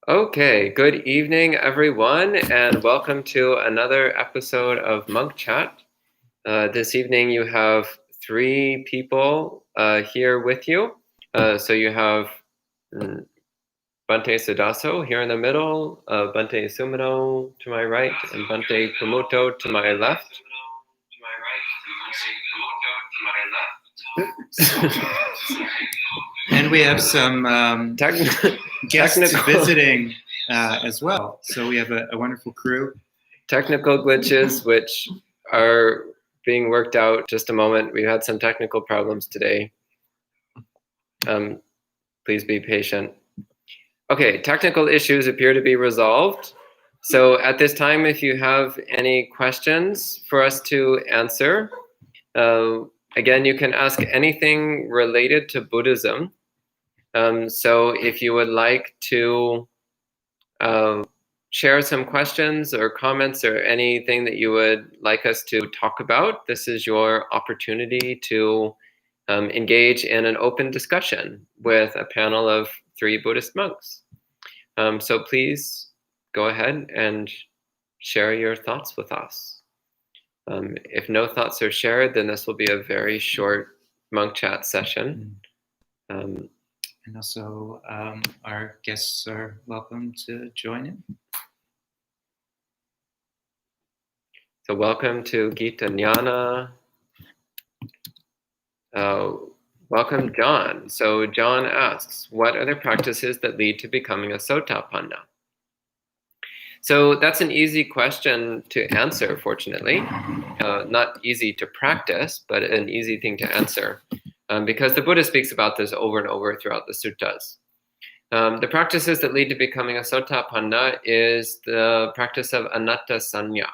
Okay, good evening, everyone, and welcome to another episode of Monk Chat. This evening, you have three people here with you. So you have Bhante Sudaso here in the middle, Bhante Sumino to my right, and Bhante Kumoto to my left. And we have some guests visiting as well. So we have a wonderful crew. Technical glitches, which are being worked out. Just a moment. We had some technical problems today. Please be patient. Okay, technical issues appear to be resolved. So at this time, if you have any questions for us to answer, again, you can ask anything related to Buddhism. So if you would like to share some questions or comments or anything that you would like us to talk about, this is your opportunity to engage in an open discussion with a panel of 3 Buddhist monks. So please go ahead and share your thoughts with us. If no thoughts are shared, then this will be a very short monk chat session. And also our guests are welcome to join in. So welcome to Gita Jnana. Welcome, John. So John asks, what are the practices that lead to becoming a Sota Panda? So that's an easy question to answer, fortunately. Not easy to practice, but an easy thing to answer. Because the Buddha speaks about this over and over throughout the suttas. The practices that lead to becoming a Sota Panda is the practice of Anatta Sanya,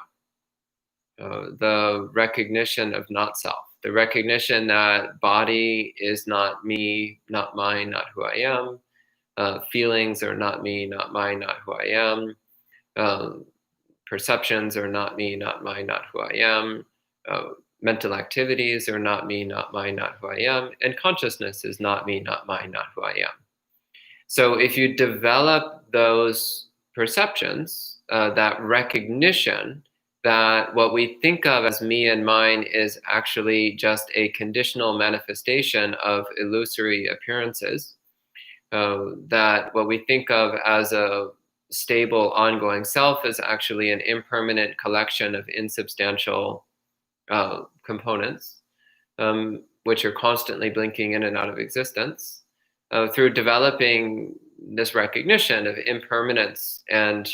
the recognition of not self. The recognition that body is not me, not mine, not who I am. Feelings are not me, not mine, not who I am. Perceptions are not me, not mine, not who I am. Mental activities are not me, not mine, not who I am. And consciousness is not me, not mine, not who I am. So if you develop those perceptions, that recognition, that what we think of as me and mine is actually just a conditional manifestation of illusory appearances, that what we think of as a stable, ongoing self is actually an impermanent collection of insubstantial components, which are constantly blinking in and out of existence. Through developing this recognition of impermanence and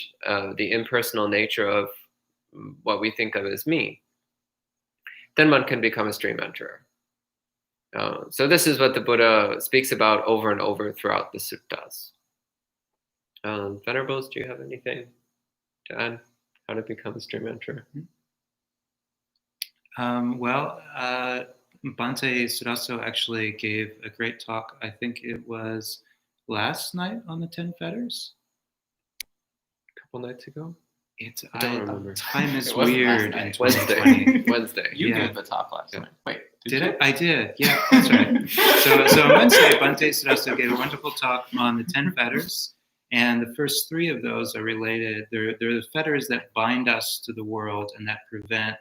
the impersonal nature of what we think of as me, then one can become a stream enterer. So this is what the Buddha speaks about over and over throughout the suttas. Venerables, do you have anything to add? How to become a stream enterer? Bhante Sudaso actually gave a great talk. I think it was last night on the 10 Fetters. A couple nights ago? I don't remember. Time is weird in 2020. Wednesday. You gave the talk last night. Wait, did I? I did. Yeah, that's right. So on Wednesday, Bhante Sudaso gave a wonderful talk on the 10 Fetters. And the first 3 of those are related. They're the fetters that bind us to the world and that prevent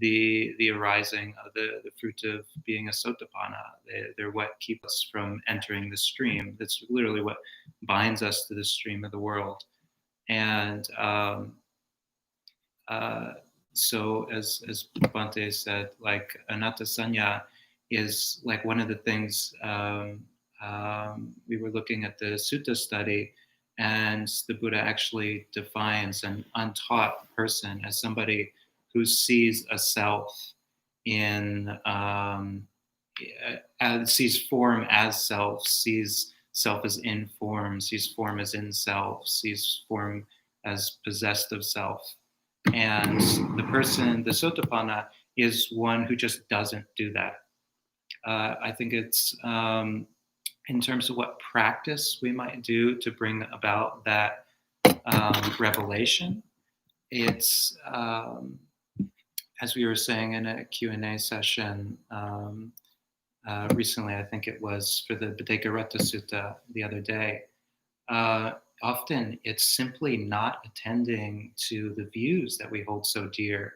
the arising of the fruit of being a Sotapanna. They're what keep us from entering the stream. That's literally what binds us to the stream of the world. And so as Bhante said, like Anatta Sanya is like one of the things we were looking at the sutta study, and the Buddha actually defines an untaught person as somebody who sees a self in, sees form as self, sees self as in form, sees form as in self, sees form as possessed of self. And the person, the Sotapanna, is one who just doesn't do that. I think it's, in terms of what practice we might do to bring about that revelation, it's, as we were saying in a Q&A session recently, I think it was for the Bhaddekarata Sutta the other day, often it's simply not attending to the views that we hold so dear.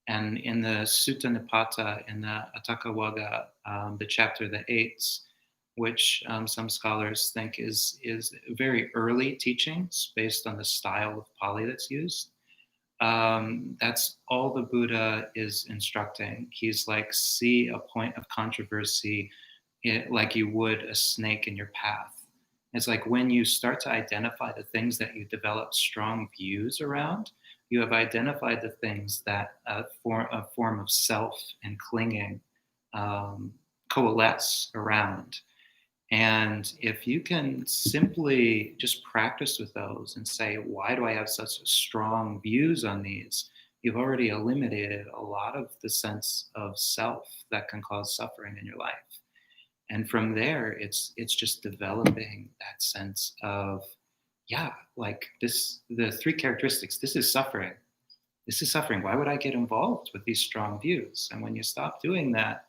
And in the Sutta Nipata, in the Atthakavagga, the chapter, the eights, which some scholars think is very early teachings based on the style of Pali that's used. That's all the Buddha is instructing. He's like, see a point of controversy like you would a snake in your path. It's like when you start to identify the things that you develop strong views around, you have identified the things that form a form of self and clinging coalesce around. And if you can simply just practice with those and say, why do I have such strong views on these? You've already eliminated a lot of the sense of self that can cause suffering in your life. And from there, it's just developing that sense of, yeah, like this, the three characteristics, this is suffering. This is suffering. Why would I get involved with these strong views? And when you stop doing that,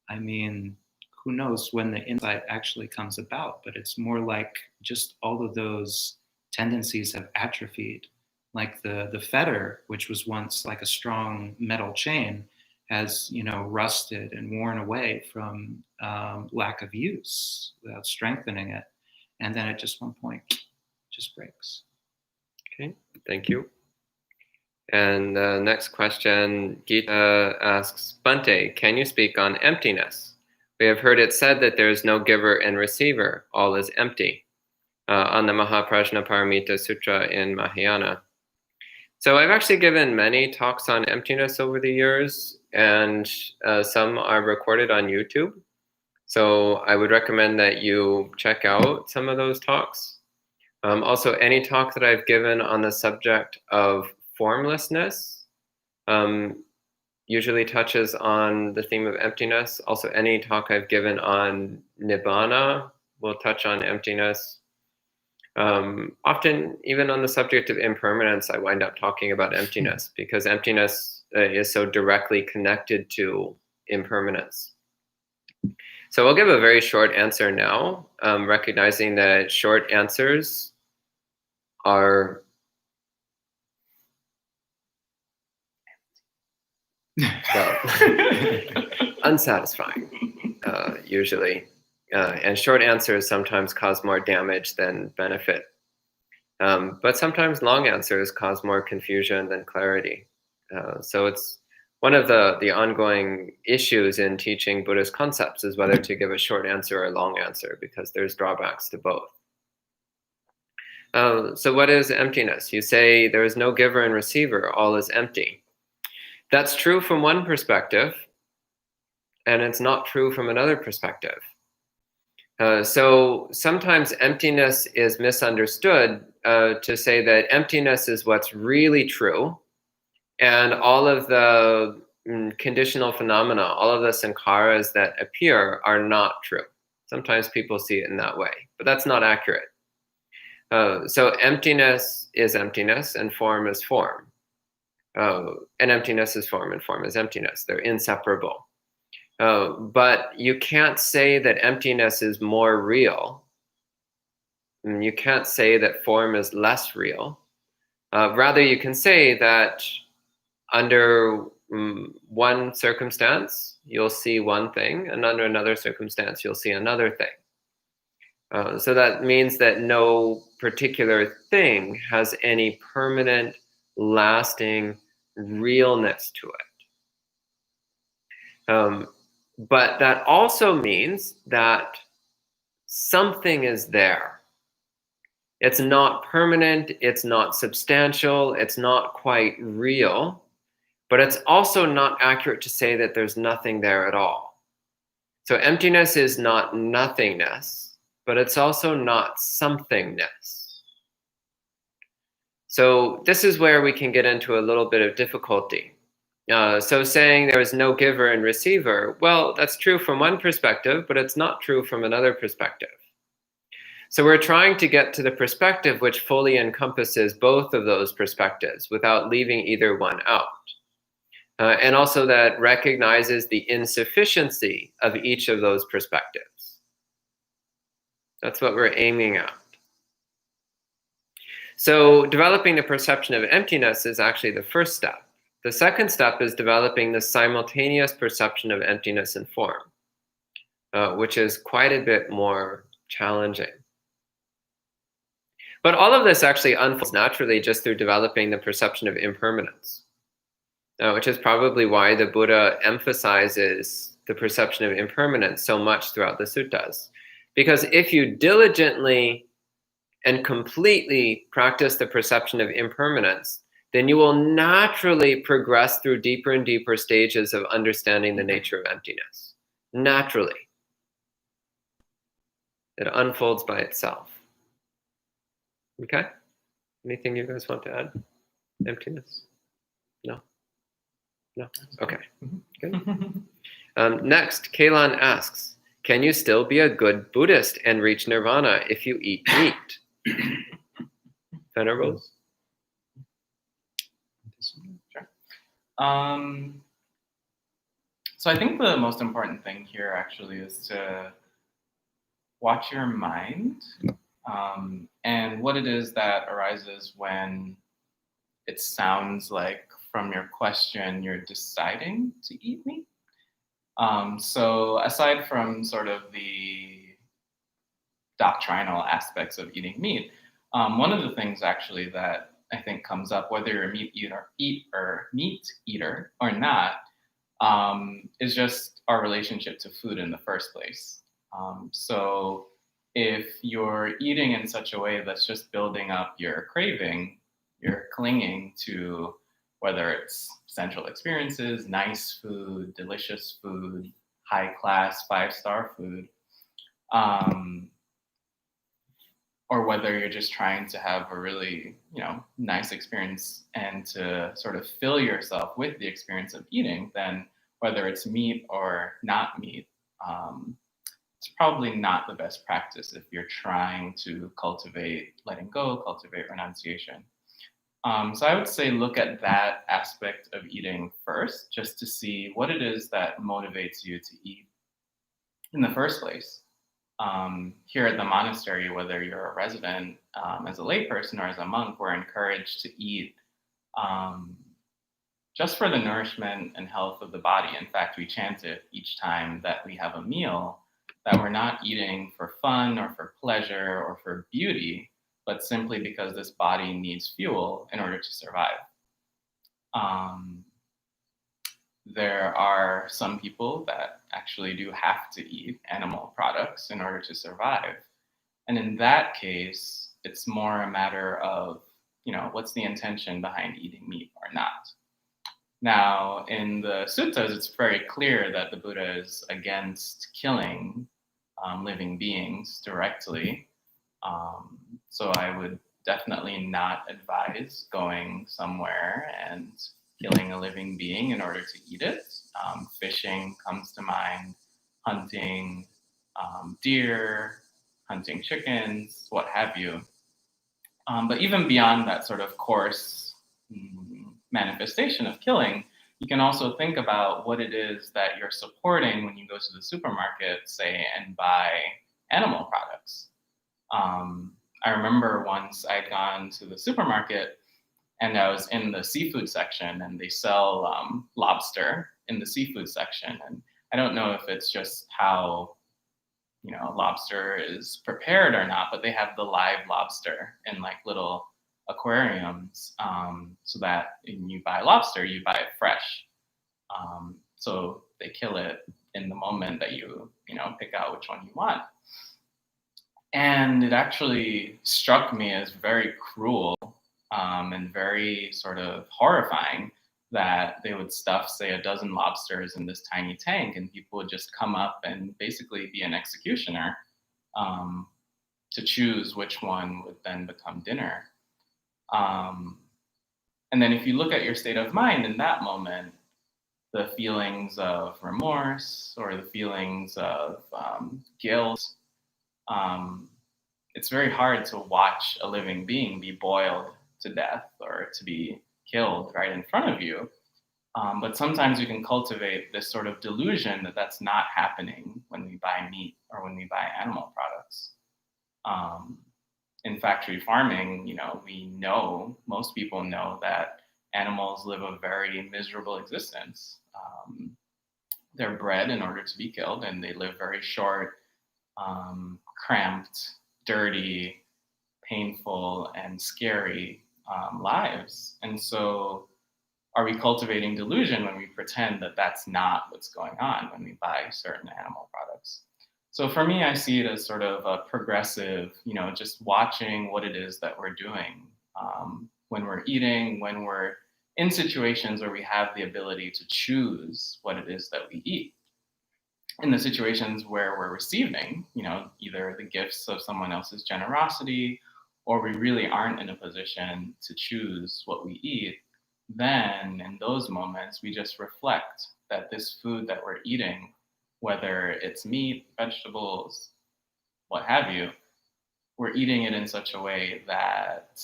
I mean, who knows when the insight actually comes about, but it's more like just all of those tendencies have atrophied. Like the fetter, which was once like a strong metal chain, has, you know, rusted and worn away from lack of use without strengthening it. And then at just one point, just breaks. Okay, thank you. And the next question, Gita asks, Bhante, can you speak on emptiness? We have heard it said that there is no giver and receiver, all is empty, on the Mahaprajna Paramita Sutra in Mahayana. So I've actually given many talks on emptiness over the years, and some are recorded on YouTube. So I would recommend that you check out some of those talks. Also, any talk that I've given on the subject of formlessness usually touches on the theme of emptiness. Also, any talk I've given on nibbana will touch on emptiness. Often, even on the subject of impermanence, I wind up talking about emptiness because emptiness is so directly connected to impermanence. So I'll give a very short answer now, recognizing that short answers are unsatisfying, usually. And short answers sometimes cause more damage than benefit. But sometimes long answers cause more confusion than clarity. So it's one of the ongoing issues in teaching Buddhist concepts is whether to give a short answer or a long answer, because there's drawbacks to both. So what is emptiness? You say there is no giver and receiver, all is empty. That's true from one perspective, and it's not true from another perspective. So sometimes emptiness is misunderstood to say that emptiness is what's really true, and all of the conditional phenomena, all of the sankharas that appear are not true. Sometimes people see it in that way, but that's not accurate. So emptiness is emptiness, and form is form. And emptiness is form, and form is emptiness. They're inseparable. But you can't say that emptiness is more real. You can't say that form is less real. Rather, you can say that under one circumstance, you'll see one thing, and under another circumstance, you'll see another thing. So that means that no particular thing has any permanent, lasting realness to it. But that also means that something is there. It's not permanent, it's not substantial, it's not quite real, but it's also not accurate to say that there's nothing there at all. So emptiness is not nothingness, but it's also not somethingness. So this is where we can get into a little bit of difficulty. So saying there is no giver and receiver, well, that's true from one perspective, but it's not true from another perspective. So we're trying to get to the perspective which fully encompasses both of those perspectives without leaving either one out. And also that recognizes the insufficiency of each of those perspectives. That's what we're aiming at. So developing the perception of emptiness is actually the first step. The second step is developing the simultaneous perception of emptiness and form, which is quite a bit more challenging. But all of this actually unfolds naturally just through developing the perception of impermanence, which is probably why the Buddha emphasizes the perception of impermanence so much throughout the suttas. Because if you diligently and completely practice the perception of impermanence, then you will naturally progress through deeper and deeper stages of understanding the nature of emptiness. Naturally. It unfolds by itself. Okay? Anything you guys want to add? Emptiness? No? No? Okay. Good. Next, Kalan asks, can you still be a good Buddhist and reach nirvana if you eat meat? Venerables? Sure. So I think the most important thing here actually is to watch your mind and what it is that arises when it sounds like from your question you're deciding to eat meat. So aside from sort of the doctrinal aspects of eating meat, one of the things actually that I think comes up, whether you're a meat eater or not, is just our relationship to food in the first place. So if you're eating in such a way that's just building up your craving, you're clinging to whether it's central experiences, nice food, delicious food, high class, 5-star food, or whether you're just trying to have a really, nice experience and to sort of fill yourself with the experience of eating, then whether it's meat or not meat, it's probably not the best practice if you're trying to cultivate letting go, cultivate renunciation. So I would say look at that aspect of eating first, just to see what it is that motivates you to eat in the first place. Here at the monastery, whether you're a resident as a layperson or as a monk, we're encouraged to eat just for the nourishment and health of the body. In fact, we chant it each time that we have a meal, that we're not eating for fun or for pleasure or for beauty, but simply because this body needs fuel in order to survive. There are some people that actually do have to eat animal products in order to survive. And in that case, it's more a matter of, what's the intention behind eating meat or not. Now, in the suttas, it's very clear that the Buddha is against killing living beings directly. So I would definitely not advise going somewhere and killing a living being in order to eat it. Fishing comes to mind, hunting deer, hunting chickens, what have you. But even beyond that sort of coarse manifestation of killing, you can also think about what it is that you're supporting when you go to the supermarket, say, and buy animal products. I remember once I'd gone to the supermarket and I was in the seafood section, and they sell lobster in the seafood section. And I don't know if it's just how, lobster is prepared or not, but they have the live lobster in like little aquariums, so that when you buy lobster, you buy it fresh. So they kill it in the moment that you pick out which one you want. And it actually struck me as very cruel and very sort of horrifying that they would stuff, say, a dozen lobsters in this tiny tank, and people would just come up and basically be an executioner to choose which one would then become dinner. And then if you look at your state of mind in that moment, the feelings of remorse or the feelings of guilt, it's very hard to watch a living being be boiled to death or to be killed right in front of you. But sometimes we can cultivate this sort of delusion that that's not happening when we buy meat or when we buy animal products. in factory farming, we know, most people know that animals live a very miserable existence. They're bred in order to be killed, and they live very short, cramped, dirty, painful, and scary lives. And so are we cultivating delusion when we pretend that that's not what's going on when we buy certain animal products? So for me, I see it as sort of a progressive, just watching what it is that we're doing when we're eating, when we're in situations where we have the ability to choose what it is that we eat. In the situations where we're receiving, either the gifts of someone else's generosity, or we really aren't in a position to choose what we eat, then in those moments, we just reflect that this food that we're eating, whether it's meat, vegetables, what have you, we're eating it in such a way that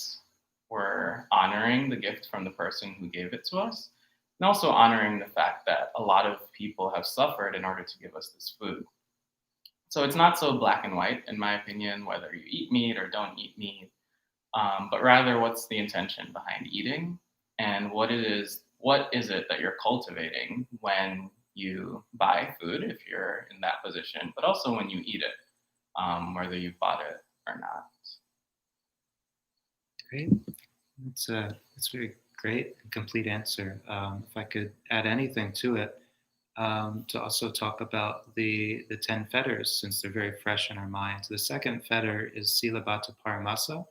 we're honoring the gift from the person who gave it to us, and also honoring the fact that a lot of people have suffered in order to give us this food. So it's not so black and white, in my opinion, whether you eat meat or don't eat meat, but rather what's the intention behind eating, and what is it that you're cultivating when you buy food, if you're in that position, but also when you eat it, whether you bought it or not. Great. It's a very great and complete answer. If I could add anything to it, to also talk about the 10 fetters, since they're very fresh in our minds. The second fetter is Sila Bhatta Paramasa,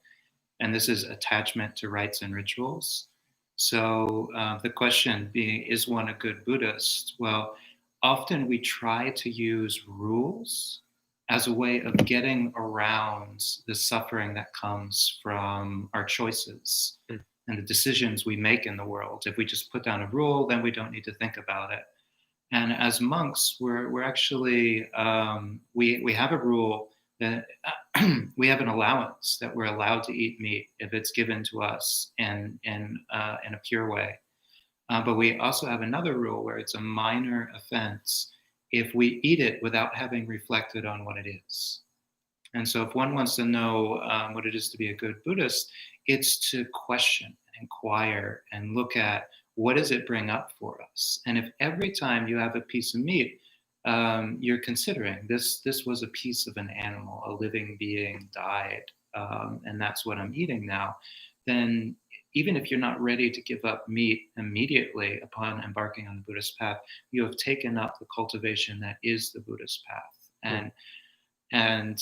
and this is attachment to rites and rituals. So the question being, is one a good Buddhist? Well, often we try to use rules as a way of getting around the suffering that comes from our choices and the decisions we make in the world. If we just put down a rule, then we don't need to think about it. And as monks, we're actually, we have a rule that we have an allowance that we're allowed to eat meat if it's given to us in a pure way. But we also have another rule where it's a minor offense if we eat it without having reflected on what it is. And so if one wants to know what it is to be a good Buddhist, it's to question and inquire and look at what does it bring up for us. And if every time you have a piece of meat, you're considering this was a piece of an animal, a living being died, and that's what I'm eating now, then even if you're not ready to give up meat immediately upon embarking on the Buddhist path, you have taken up the cultivation that is the Buddhist path. And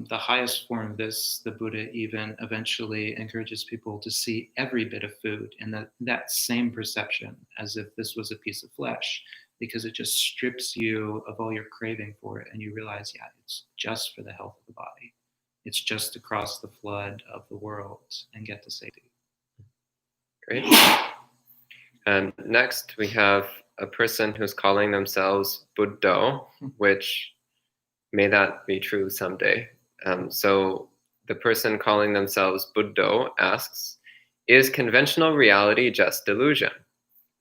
the highest form of this, the Buddha even eventually encourages people to see every bit of food in that same perception as if this was a piece of flesh, because it just strips you of all your craving for it. And you realize, yeah, it's just for the health of the body. It's just to cross the flood of the world and get to safety. Great. Next, we have a person who's calling themselves Buddha, which may that be true someday. So the person calling themselves Buddha asks, is conventional reality just delusion?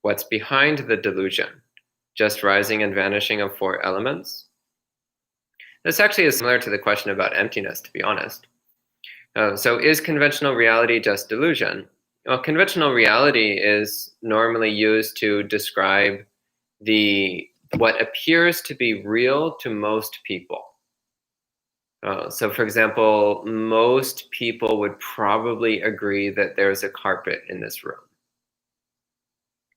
What's behind the delusion? Just rising and vanishing of four elements? This actually is similar to the question about emptiness, to be honest. So is conventional reality just delusion? Well, conventional reality is normally used to describe what appears to be real to most people. So for example, most people would probably agree that there's a carpet in this room.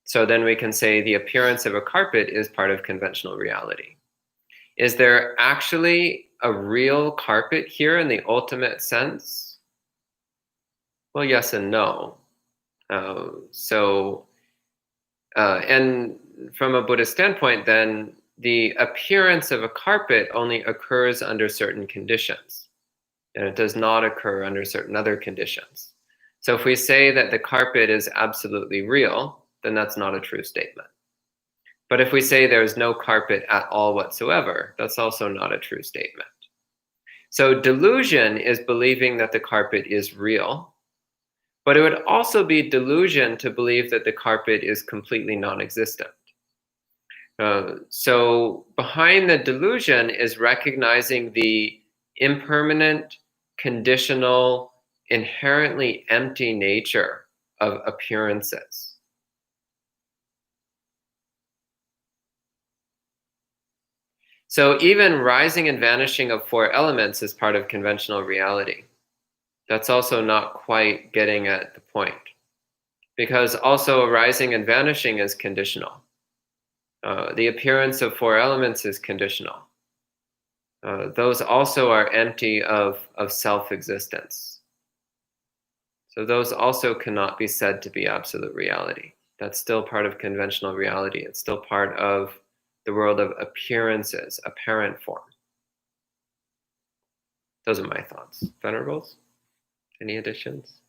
So then we can say the appearance of a carpet is part of conventional reality. Is there actually a real carpet here in the ultimate sense? Well, yes and no. And from a Buddhist standpoint, then the appearance of a carpet only occurs under certain conditions, and it does not occur under certain other conditions. So if we say that the carpet is absolutely real, then that's not a true statement. But if we say there's no carpet at all whatsoever, that's also not a true statement. So delusion is believing that the carpet is real, but it would also be delusion to believe that the carpet is completely non-existent. So behind the delusion is recognizing the impermanent, conditional, inherently empty nature of appearances. So even rising and vanishing of four elements is part of conventional reality. That's also not quite getting at the point, because also arising and vanishing is conditional. The appearance of four elements is conditional. Those also are empty of self-existence. So those also cannot be said to be absolute reality. That's still part of conventional reality. It's still part of the world of appearances, apparent form. Those are my thoughts. Venerables, any additions?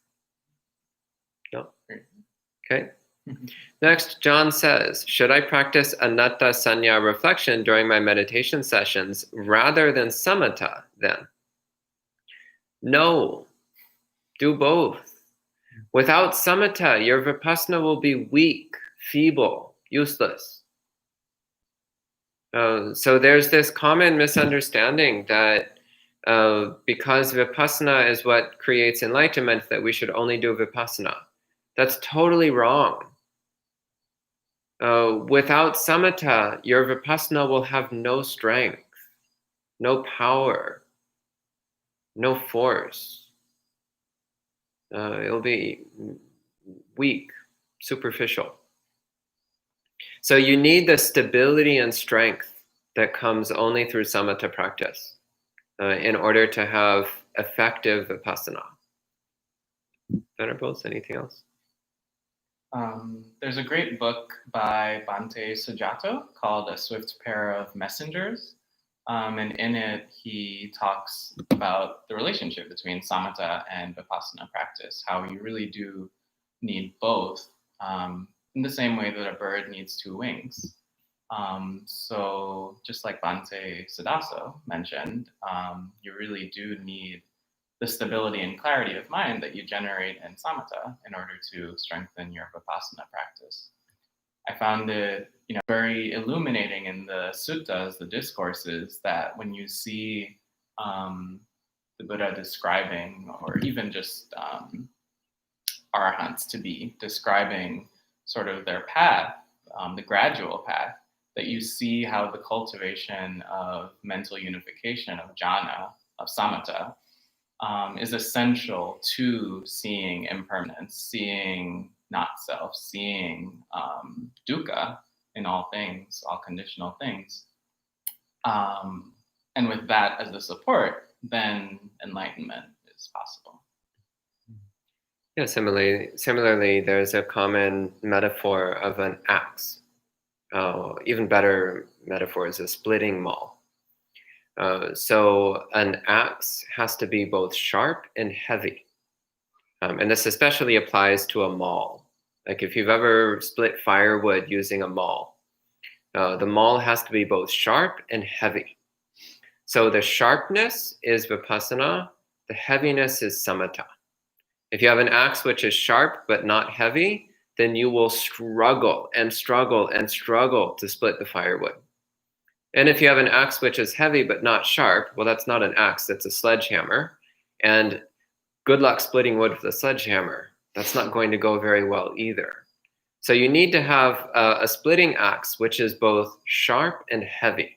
No? Okay. Next, John says, should I practice Anatta Sanya reflection during my meditation sessions rather than Samata then? No, do both. Without Samata, your Vipassana will be weak, feeble, useless. So there's this common misunderstanding that because Vipassana is what creates enlightenment, that we should only do Vipassana. That's totally wrong. Without Samata, your Vipassana will have no strength, no power, no force. It'll be weak, superficial. So you need the stability and strength that comes only through Samatha practice in order to have effective Vipassana. Venerables, anything else? There's a great book by Bhante Sujato called A Swift Pair of Messengers. And in it, he talks about the relationship between samatha and vipassana practice, how you really do need both in the same way that a bird needs two wings. So just like Bhante Sudaso mentioned, you really do need the stability and clarity of mind that you generate in samatha in order to strengthen your vipassana practice. I found it, very illuminating in the suttas, the discourses, that when you see the Buddha describing, or even just arahants to be describing sort of their path, the gradual path, that you see how the cultivation of mental unification, of jhana, of samatha, is essential to seeing impermanence, seeing not self, seeing dukkha in all things, all conditional things. And with that as the support, then enlightenment is possible. Yeah, similarly, there's a common metaphor of an axe. Even better metaphor is a splitting maul. So an axe has to be both sharp and heavy. And this especially applies to a maul. Like if you've ever split firewood using a maul, the maul has to be both sharp and heavy. So the sharpness is vipassana, the heaviness is samatha. If you have an axe which is sharp but not heavy, then you will struggle and struggle and struggle to split the firewood. And if you have an axe which is heavy but not sharp, well, that's not an axe, that's a sledgehammer. And good luck splitting wood with a sledgehammer. That's not going to go very well either. So you need to have a splitting axe which is both sharp and heavy.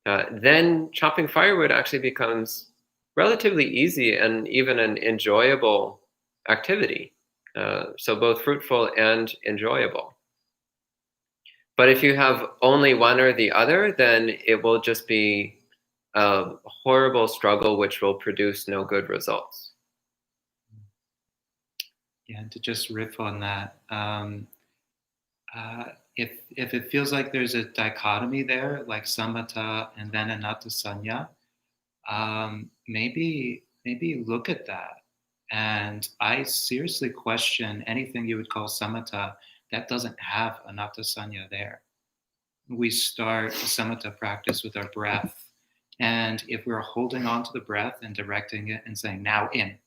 Then chopping firewood actually becomes relatively easy and even an enjoyable activity. So both fruitful and enjoyable. But if you have only one or the other, then it will just be a horrible struggle which will produce no good results. Yeah, and to just riff on that, if it feels like there's a dichotomy there, like samatha and then anatta sanya, maybe look at that. And I seriously question anything you would call samatha that doesn't have anatta sanya there. We start a samatha practice with our breath. And if we're holding on to the breath and directing it and saying, now in,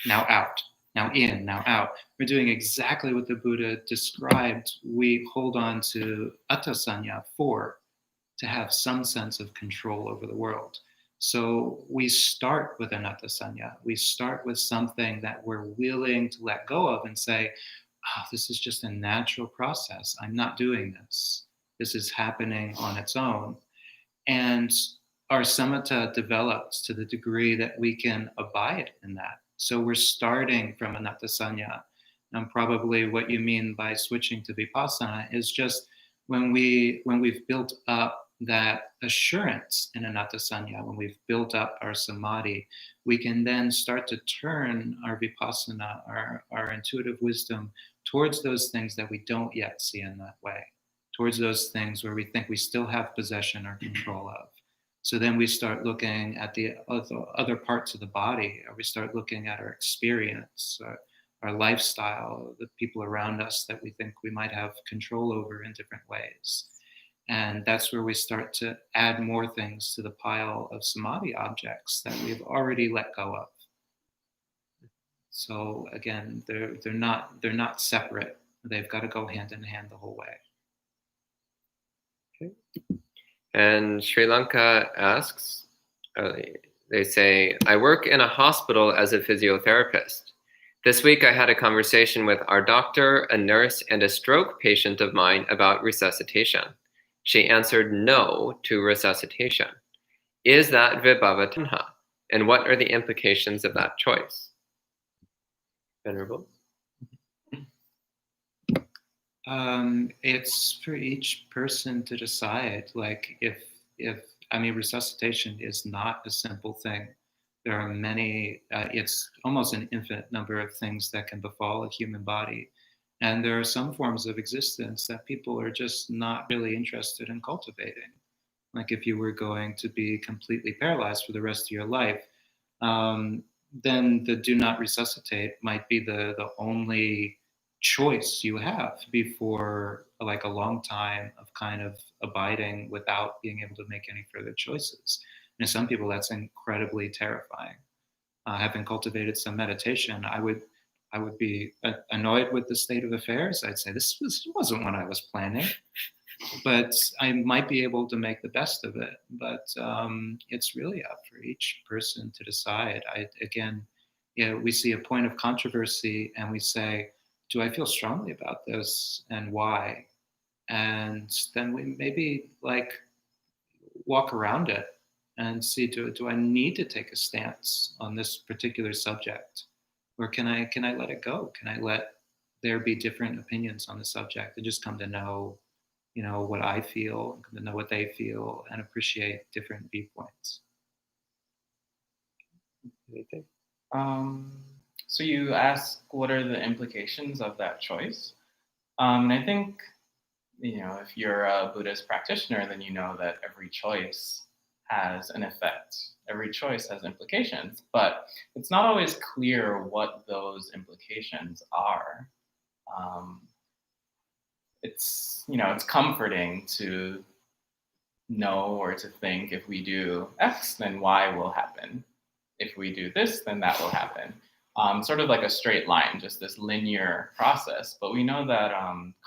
now out, now in, now out, we're doing exactly what the Buddha described. We hold on to atthasanya, to have some sense of control over the world. So we start with Anatta Sanya. We start with something that we're willing to let go of and say, oh, this is just a natural process. I'm not doing this. This is happening on its own. And our samatha develops to the degree that we can abide in that. So we're starting from Anatta Sanya. And probably what you mean by switching to Vipassana is just when we've built up that assurance in Anatta Sanya, when we've built up our Samadhi, we can then start to turn our Vipassana, our intuitive wisdom, towards those things that we don't yet see in that way, towards those things where we think we still have possession or control of. So then we start looking at the other parts of the body, or we start looking at our experience, our lifestyle, the people around us that we think we might have control over in different ways. And that's where we start to add more things to the pile of samadhi objects that we've already let go of. So again, they're not separate. They've got to go hand in hand the whole way. Okay. And Sri Lanka asks, they say, I work in a hospital as a physiotherapist. This week I had a conversation with our doctor, a nurse, and a stroke patient of mine about resuscitation. She answered no to resuscitation. Is that vibhava tanha? And what are the implications of that choice? Venerable? It's for each person to decide. Like if resuscitation is not a simple thing. There are many, it's almost an infinite number of things that can befall a human body. And there are some forms of existence that people are just not really interested in cultivating. Like if you were going to be completely paralyzed for the rest of your life, then the do not resuscitate might be the only choice you have before like a long time of kind of abiding without being able to make any further choices. And to some people, that's incredibly terrifying. Having cultivated some meditation, I would be annoyed with the state of affairs. I'd say this wasn't what I was planning, but I might be able to make the best of it. But it's really up for each person to decide. We see a point of controversy and we say, do I feel strongly about this and why? And then we maybe like walk around it and see, do I need to take a stance on this particular subject? Or can I let it go? Can I let there be different opinions on the subject and just come to know, what I feel, come to know what they feel, and appreciate different viewpoints? So you ask, what are the implications of that choice? And I think, if you're a Buddhist practitioner, then you know that every choice has an effect. Every choice has implications, but it's not always clear what those implications are. It's comforting to know or to think if we do X, then Y will happen. If we do this, then that will happen. Sort of like a straight line, just this linear process. But we know that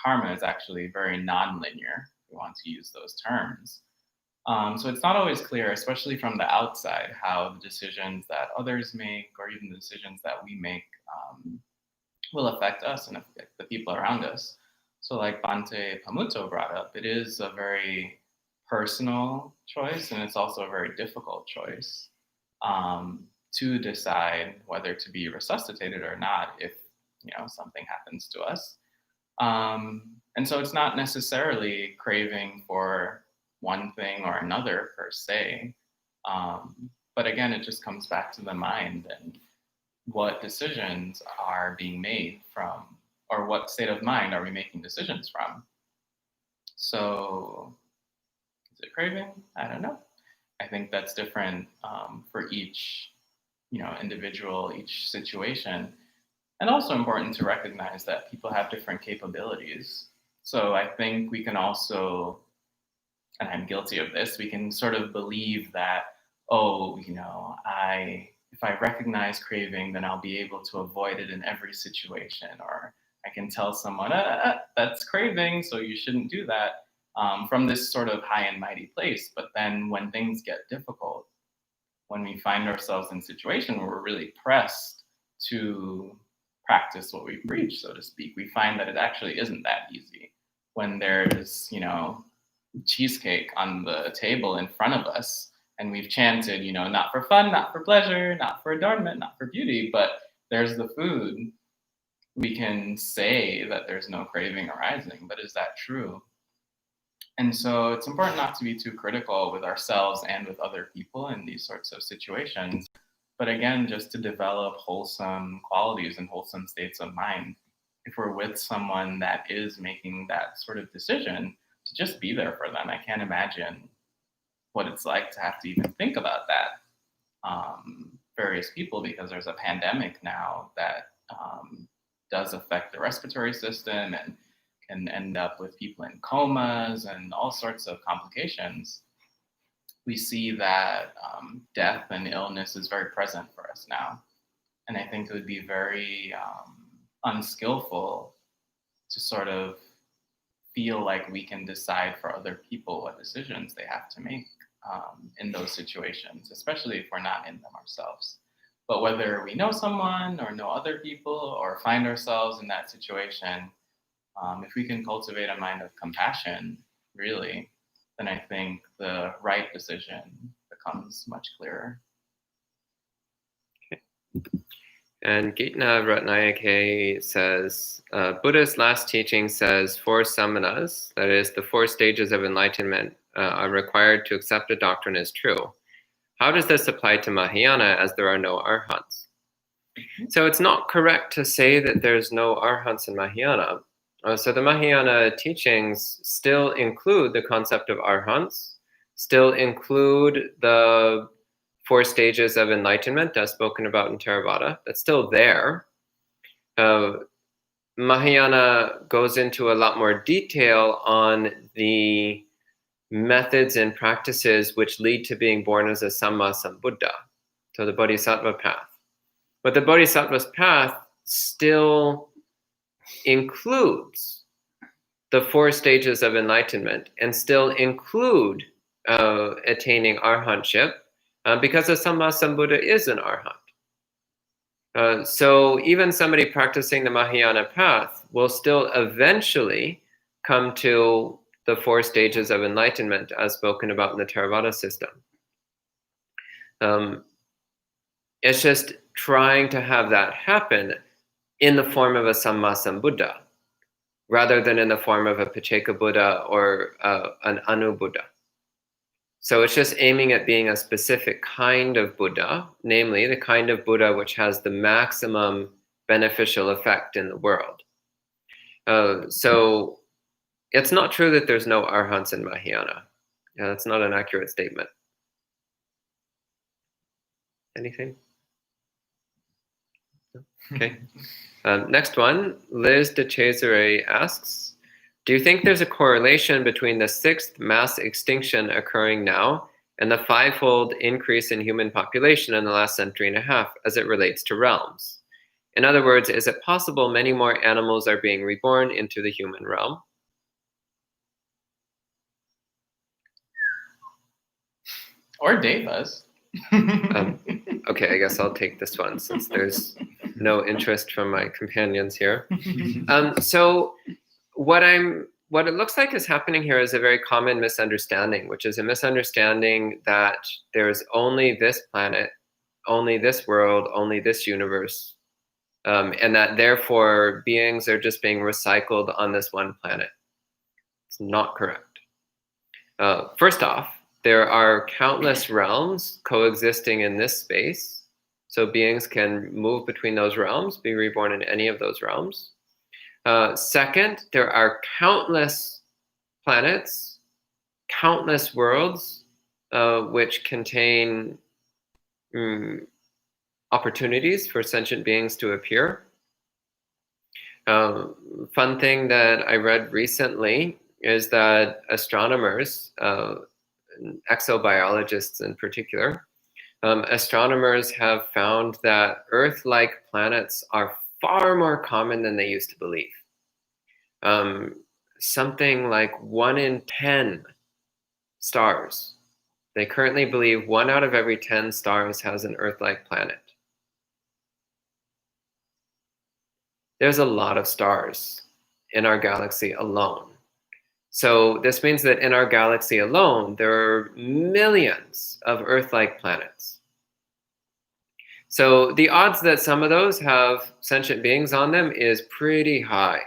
karma is actually very non-linear, if we want to use those terms. So it's not always clear, especially from the outside, how the decisions that others make or even the decisions that we make will affect us and affect the people around us. So like Bhante Pamuto brought up, it is a very personal choice and it's also a very difficult choice to decide whether to be resuscitated or not if something happens to us. And so it's not necessarily craving for one thing or another per se. But again, it just comes back to the mind and what decisions are being made from, or what state of mind are we making decisions from? So is it craving? I don't know. I think that's different for each, individual, each situation. And also important to recognize that people have different capabilities. So I think we can also, and I'm guilty of this, we can sort of believe that, if I recognize craving, then I'll be able to avoid it in every situation. Or I can tell someone, that's craving, so you shouldn't do that, from this sort of high and mighty place. But then when things get difficult, when we find ourselves in a situation where we're really pressed to practice what we preach, so to speak, we find that it actually isn't that easy. When there's, cheesecake on the table in front of us, and we've chanted, not for fun, not for pleasure, not for adornment, not for beauty, but there's the food, we can say that there's no craving arising, but is that true? And so it's important not to be too critical with ourselves and with other people in these sorts of situations, but again, just to develop wholesome qualities and wholesome states of mind. If we're with someone that is making that sort of decision, to just be there for them. I can't imagine what it's like to have to even think about that. Various people, because there's a pandemic now that does affect the respiratory system and can end up with people in comas and all sorts of complications. We see that death and illness is very present for us now. And I think it would be very unskillful to sort of feel like we can decide for other people what decisions they have to make in those situations, especially if we're not in them ourselves. But whether we know someone or know other people or find ourselves in that situation, if we can cultivate a mind of compassion, really, then I think the right decision becomes much clearer. Okay. And Gitna Ratnayake says, Buddha's last teaching says 4 samanas, that is, the 4 stages of enlightenment, are required to accept a doctrine as true. How does this apply to Mahayana, as there are no arhants? So it's not correct to say that there's no arhants in Mahayana. So the Mahayana teachings still include the concept of arhants, still include the 4 stages of enlightenment as spoken about in Theravada. That's still there. Mahayana goes into a lot more detail on the methods and practices which lead to being born as a Samma Sambuddha, so the Bodhisattva path. But the Bodhisattva's path still includes the 4 stages of enlightenment and still include attaining arhantship, because a Samma Sambuddha is an arhat. So even somebody practicing the Mahayana path will still eventually come to the 4 stages of enlightenment as spoken about in the Theravada system. It's just trying to have that happen in the form of a Samma Sambuddha, rather than in the form of a Pacceka Buddha or an Anu Buddha. So it's just aiming at being a specific kind of Buddha, namely the kind of Buddha which has the maximum beneficial effect in the world. So it's not true that there's no arhants in Mahayana. That's not an accurate statement. Anything? No? Okay. Next one, Liz de Cesare asks, do you think there's a correlation between the 6th mass extinction occurring now and the 5-fold increase in human population in the last century and a half as it relates to realms? In other words, is it possible many more animals are being reborn into the human realm? Or devas. Okay, I guess I'll take this one since there's no interest from my companions here. So what it looks like is happening here is a very common misunderstanding, which is a misunderstanding that there's only this planet, only this world, only this universe, and that therefore beings are just being recycled on this one planet. It's not correct. First off, there are countless realms coexisting in this space, so beings can move between those realms, be reborn in any of those realms. Second, there are countless planets, countless worlds, which contain opportunities for sentient beings to appear. Fun thing that I read recently is that astronomers, exobiologists in particular, astronomers have found that Earth-like planets are far more common than they used to believe. Something like 1 in 10 stars They currently believe 1 out of every 10 stars has an Earth-like planet. There's a lot of stars in our galaxy alone. So this means that in our galaxy alone, there are millions of Earth-like planets. So the odds that some of those have sentient beings on them is pretty high.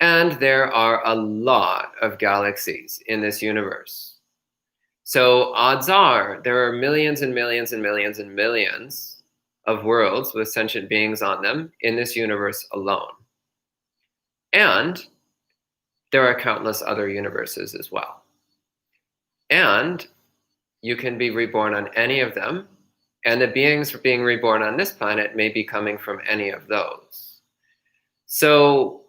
And there are a lot of galaxies in this universe. So odds are there are millions and millions and millions and millions of worlds with sentient beings on them in this universe alone. And there are countless other universes as well. And you can be reborn on any of them, and the beings being reborn on this planet may be coming from any of those. So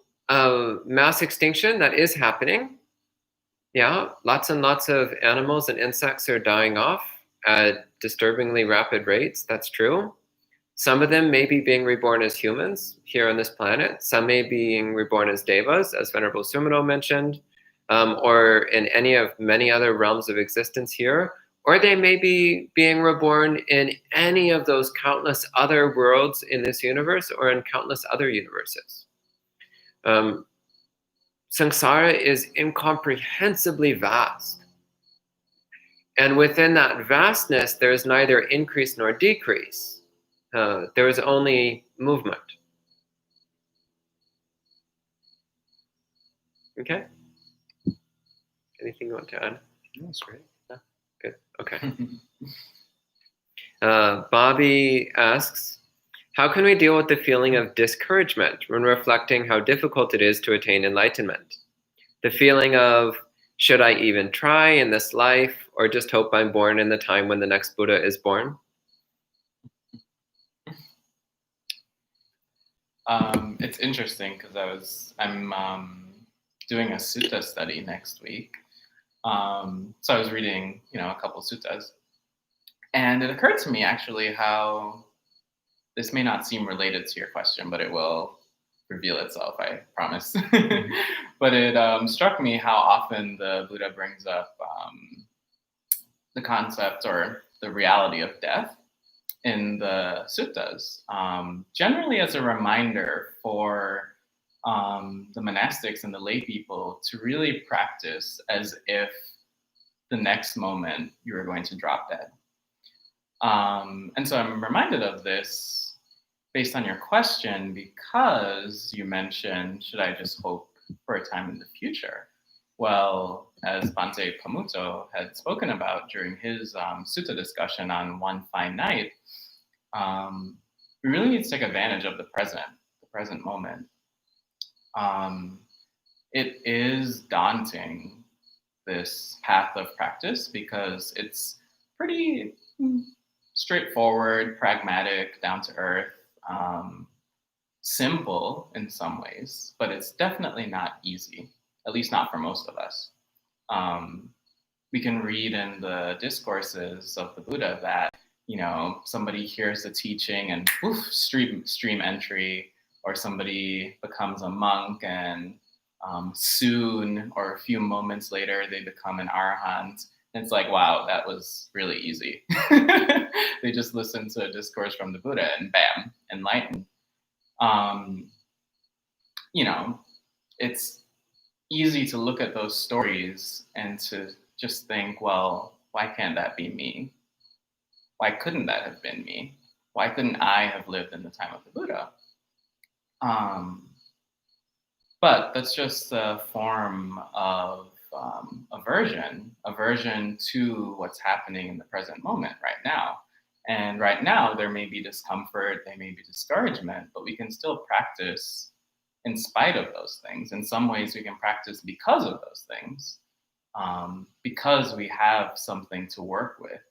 mass extinction, that is happening. Yeah, lots and lots of animals and insects are dying off at disturbingly rapid rates. That's true. Some of them may be being reborn as humans here on this planet. Some may be being reborn as devas, as Venerable Sumino mentioned, or in any of many other realms of existence here. Or they may be being reborn in any of those countless other worlds in this universe or in countless other universes. Samsara is incomprehensibly vast. And within that vastness, there is neither increase nor decrease. There is only movement. Okay? Anything you want to add? That's great. No? Good. Okay. Bobby asks, how can we deal with the feeling of discouragement when reflecting how difficult it is to attain enlightenment? The feeling of, should I even try in this life, or just hope I'm born in the time when the next Buddha is born? It's interesting because I'm doing a sutta study next week. So I was reading, a couple suttas, and it occurred to me actually how this may not seem related to your question, but it will reveal itself, I promise. But it struck me how often the Buddha brings up the concept or the reality of death in the suttas, generally as a reminder for the monastics and the lay people to really practice as if the next moment you are going to drop dead. And so I'm reminded of this based on your question because you mentioned, should I just hope for a time in the future? Well, as Bhante Pamuto had spoken about during his sutta discussion on One Fine Night, we really need to take advantage of the present moment. It is daunting, this path of practice, because it's pretty straightforward, pragmatic, down to earth, simple in some ways, but it's definitely not easy, at least not for most of us. We can read in the discourses of the Buddha that, somebody hears the teaching and poof, stream entry, or somebody becomes a monk and soon or a few moments later they become an arahant. And it's like, wow, that was really easy. They just listened to a discourse from the Buddha and bam, enlightened. It's easy to look at those stories and to just think, well, why can't that be me? Why couldn't that have been me? Why couldn't I have lived in the time of the Buddha? But that's just a form of aversion to what's happening in the present moment right now. And right now, there may be discomfort, there may be discouragement, but we can still practice in spite of those things. In some ways, we can practice because of those things, because we have something to work with.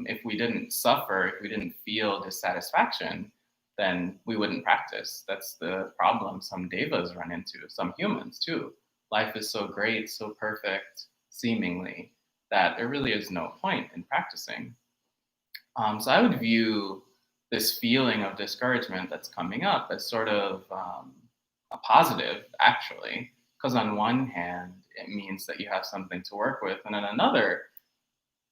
If we didn't suffer, if we didn't feel dissatisfaction, then we wouldn't practice. That's the problem some devas run into, some humans too. Life is so great, so perfect, seemingly, that there really is no point in practicing. So I would view this feeling of discouragement that's coming up as sort of a positive, actually, because on one hand, it means that you have something to work with, and on another,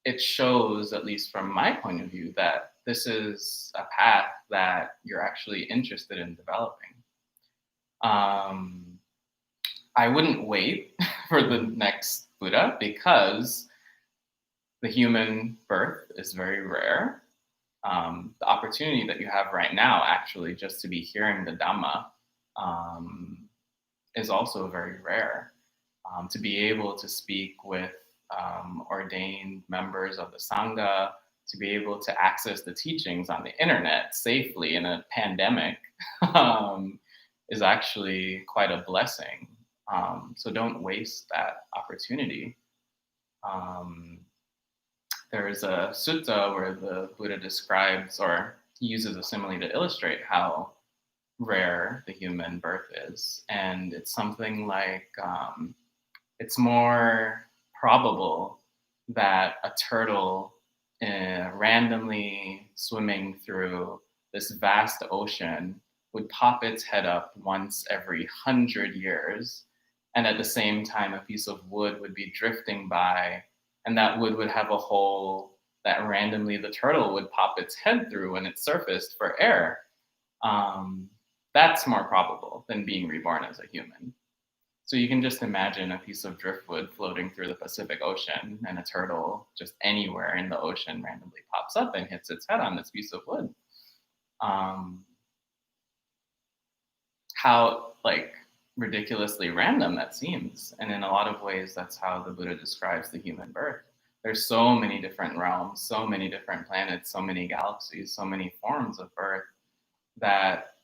it shows, at least from my point of view, that this is a path that you're actually interested in developing. I wouldn't wait for the next Buddha, because the human birth is very rare. The opportunity that you have right now, actually, just to be hearing the Dhamma, is also very rare. To be able to speak with ordained members of the Sangha, to be able to access the teachings on the internet safely in a pandemic, is actually quite a blessing. So don't waste that opportunity. There is a sutta where the Buddha describes, or he uses a simile to illustrate how rare the human birth is. And it's something like, it's more probable that a turtle randomly swimming through this vast ocean would pop its head up once every 100 years. And at the same time, a piece of wood would be drifting by, and that wood would have a hole that randomly the turtle would pop its head through when it surfaced for air. That's more probable than being reborn as a human. So you can just imagine a piece of driftwood floating through the Pacific Ocean, and a turtle just anywhere in the ocean randomly pops up and hits its head on this piece of wood. How like ridiculously random that seems. And in a lot of ways, that's how the Buddha describes the human birth. There's so many different realms, so many different planets, so many galaxies, so many forms of birth, that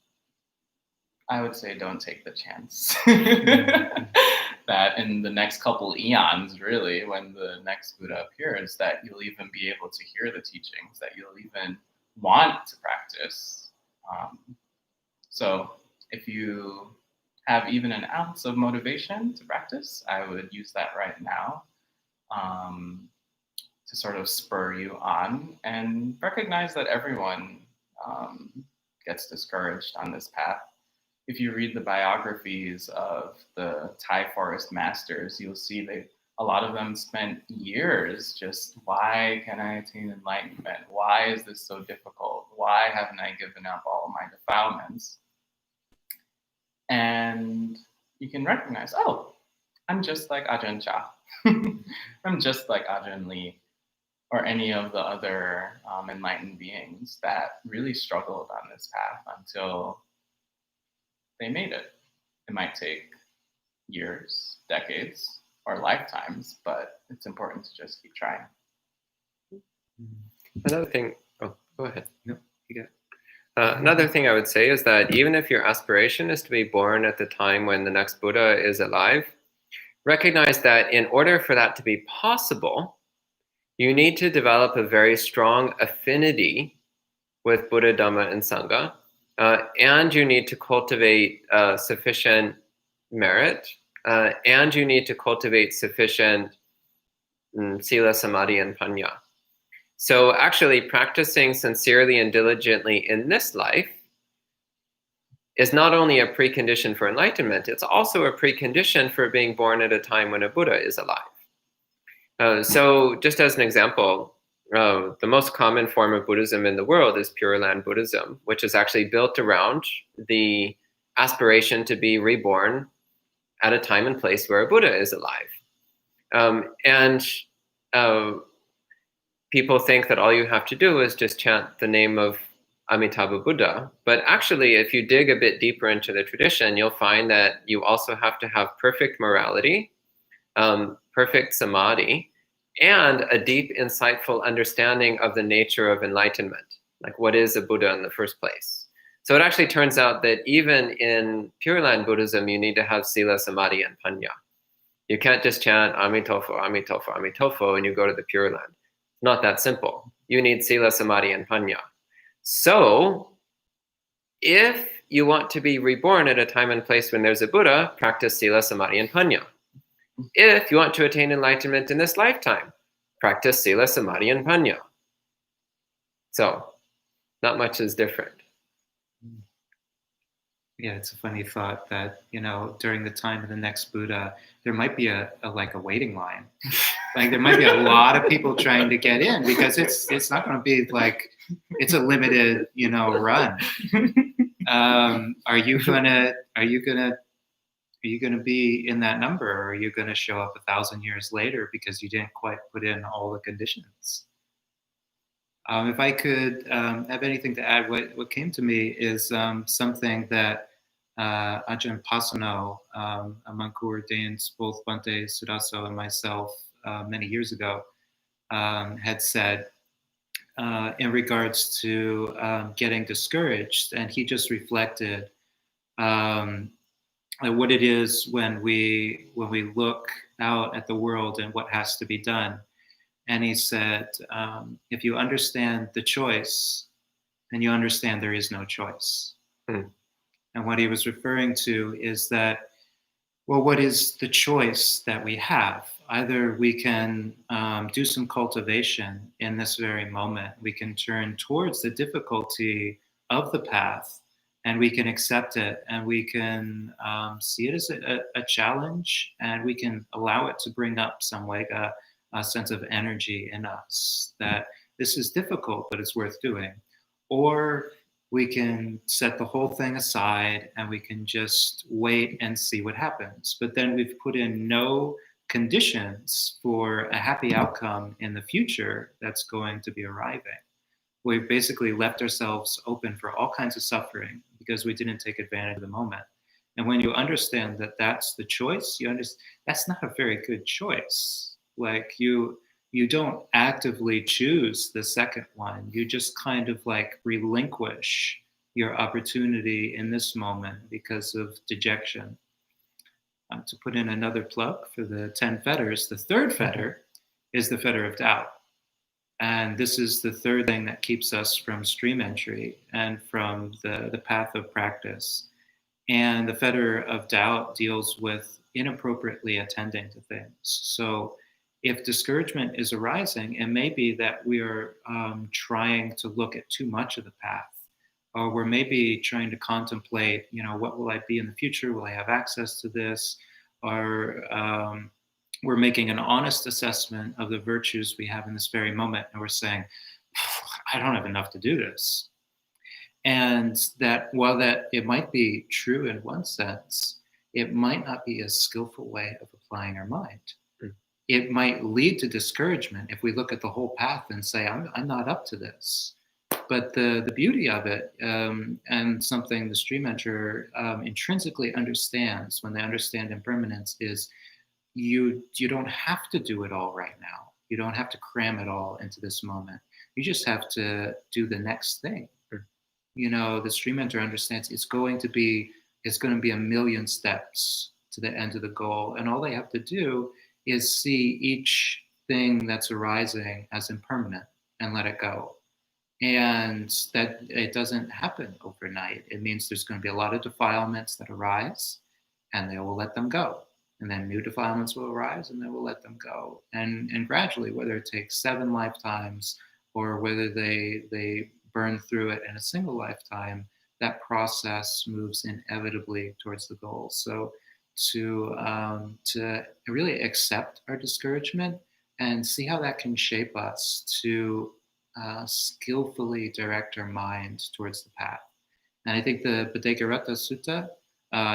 I would say don't take the chance. That in the next couple eons, really, when the next Buddha appears, that you'll even be able to hear the teachings, that you'll even want to practice. So if you have even an ounce of motivation to practice, I would use that right now to sort of spur you on, and recognize that everyone gets discouraged on this path. If you read the biographies of the Thai forest masters, you'll see a lot of them spent years just, why can I attain enlightenment? Why is this so difficult? Why haven't I given up all my defilements? And you can recognize, oh, I'm just like Ajahn Chah. I'm just like Ajahn Lee, or any of the other enlightened beings that really struggled on this path until they made it. It might take years, decades, or lifetimes, but it's important to just keep trying. Another thing, oh, go ahead. No, you got it. Another thing I would say is that even if your aspiration is to be born at the time when the next Buddha is alive, recognize that in order for that to be possible, you need to develop a very strong affinity with Buddha, Dhamma, and Sangha, and you need to cultivate sufficient merit, and you need to cultivate sufficient sila, samadhi, and panya. So actually practicing sincerely and diligently in this life is not only a precondition for enlightenment, it's also a precondition for being born at a time when a Buddha is alive. So just as an example, the most common form of Buddhism in the world is Pure Land Buddhism, which is actually built around the aspiration to be reborn at a time and place where a Buddha is alive. People think that all you have to do is just chant the name of Amitabha Buddha. But actually, if you dig a bit deeper into the tradition, you'll find that you also have to have perfect morality, perfect samadhi, and a deep, insightful understanding of the nature of enlightenment. Like, what is a Buddha in the first place? So it actually turns out that even in Pure Land Buddhism, you need to have sila, samadhi, and panya. You can't just chant Amitofo, Amitofo, Amitofo, and you go to the Pure Land. Not that simple. You need sila, samadhi, and panya. So if you want to be reborn at a time and place when there's a Buddha, practice sila, samadhi, and panya. If you want to attain enlightenment in this lifetime, practice sila, samadhi, and panya. So not much is different. Yeah, it's a funny thought that, during the time of the next Buddha, there might be a waiting line. Like there might be a lot of people trying to get in because it's not going to be like it's a limited, run. Are you gonna be in that number, or are you gonna show up 1,000 years later because you didn't quite put in all the conditions? If I could have anything to add, what came to me is something that Ajahn Pasano, a monk who ordained both Bhante Sudaso and myself many years ago, had said in regards to getting discouraged. And he just reflected what it is when we look out at the world and what has to be done. And he said, if you understand the choice, then you understand there is no choice. Mm. And what he was referring to is that, well, what is the choice that we have? Either we can do some cultivation in this very moment. We can turn towards the difficulty of the path, and we can accept it, and we can see it as a challenge, and we can allow it to bring up some like a sense of energy in us that this is difficult, but it's worth doing. Or we can set the whole thing aside and we can just wait and see what happens. But then we've put in no conditions for a happy outcome in the future that's going to be arriving. We've basically left ourselves open for all kinds of suffering because we didn't take advantage of the moment. And when you understand that that's the choice, you understand that's not a very good choice. Like you don't actively choose the second one. You just kind of like relinquish your opportunity in this moment because of dejection. To put in another plug for the 10 fetters, the third fetter is the fetter of doubt. And this is the third thing that keeps us from stream entry and from the path of practice. And the fetter of doubt deals with inappropriately attending to things. So if discouragement is arising, it may be that we are trying to look at too much of the path, or we're maybe trying to contemplate, what will I be in the future? Will I have access to this? Or we're making an honest assessment of the virtues we have in this very moment, and we're saying, I don't have enough to do this. And that while that it might be true in one sense, it might not be a skillful way of applying our mind. It might lead to discouragement if we look at the whole path and say, I'm not up to this. But the beauty of it, and something the stream enterer intrinsically understands when they understand impermanence, is you don't have to do it all right now. You don't have to cram it all into this moment. You just have to do the next thing. The stream enterer understands it's going to be a million steps to the end of the goal, and all they have to do is see each thing that's arising as impermanent and let it go. And that it doesn't happen overnight. It means there's going to be a lot of defilements that arise, and they will let them go. And then new defilements will arise, and they will let them go. And gradually, whether it takes 7 lifetimes or whether they burn through it in a single lifetime, that process moves inevitably towards the goal. So to really accept our discouragement and see how that can shape us to skillfully direct our mind towards the path. And I think the Bhaddekarata Sutta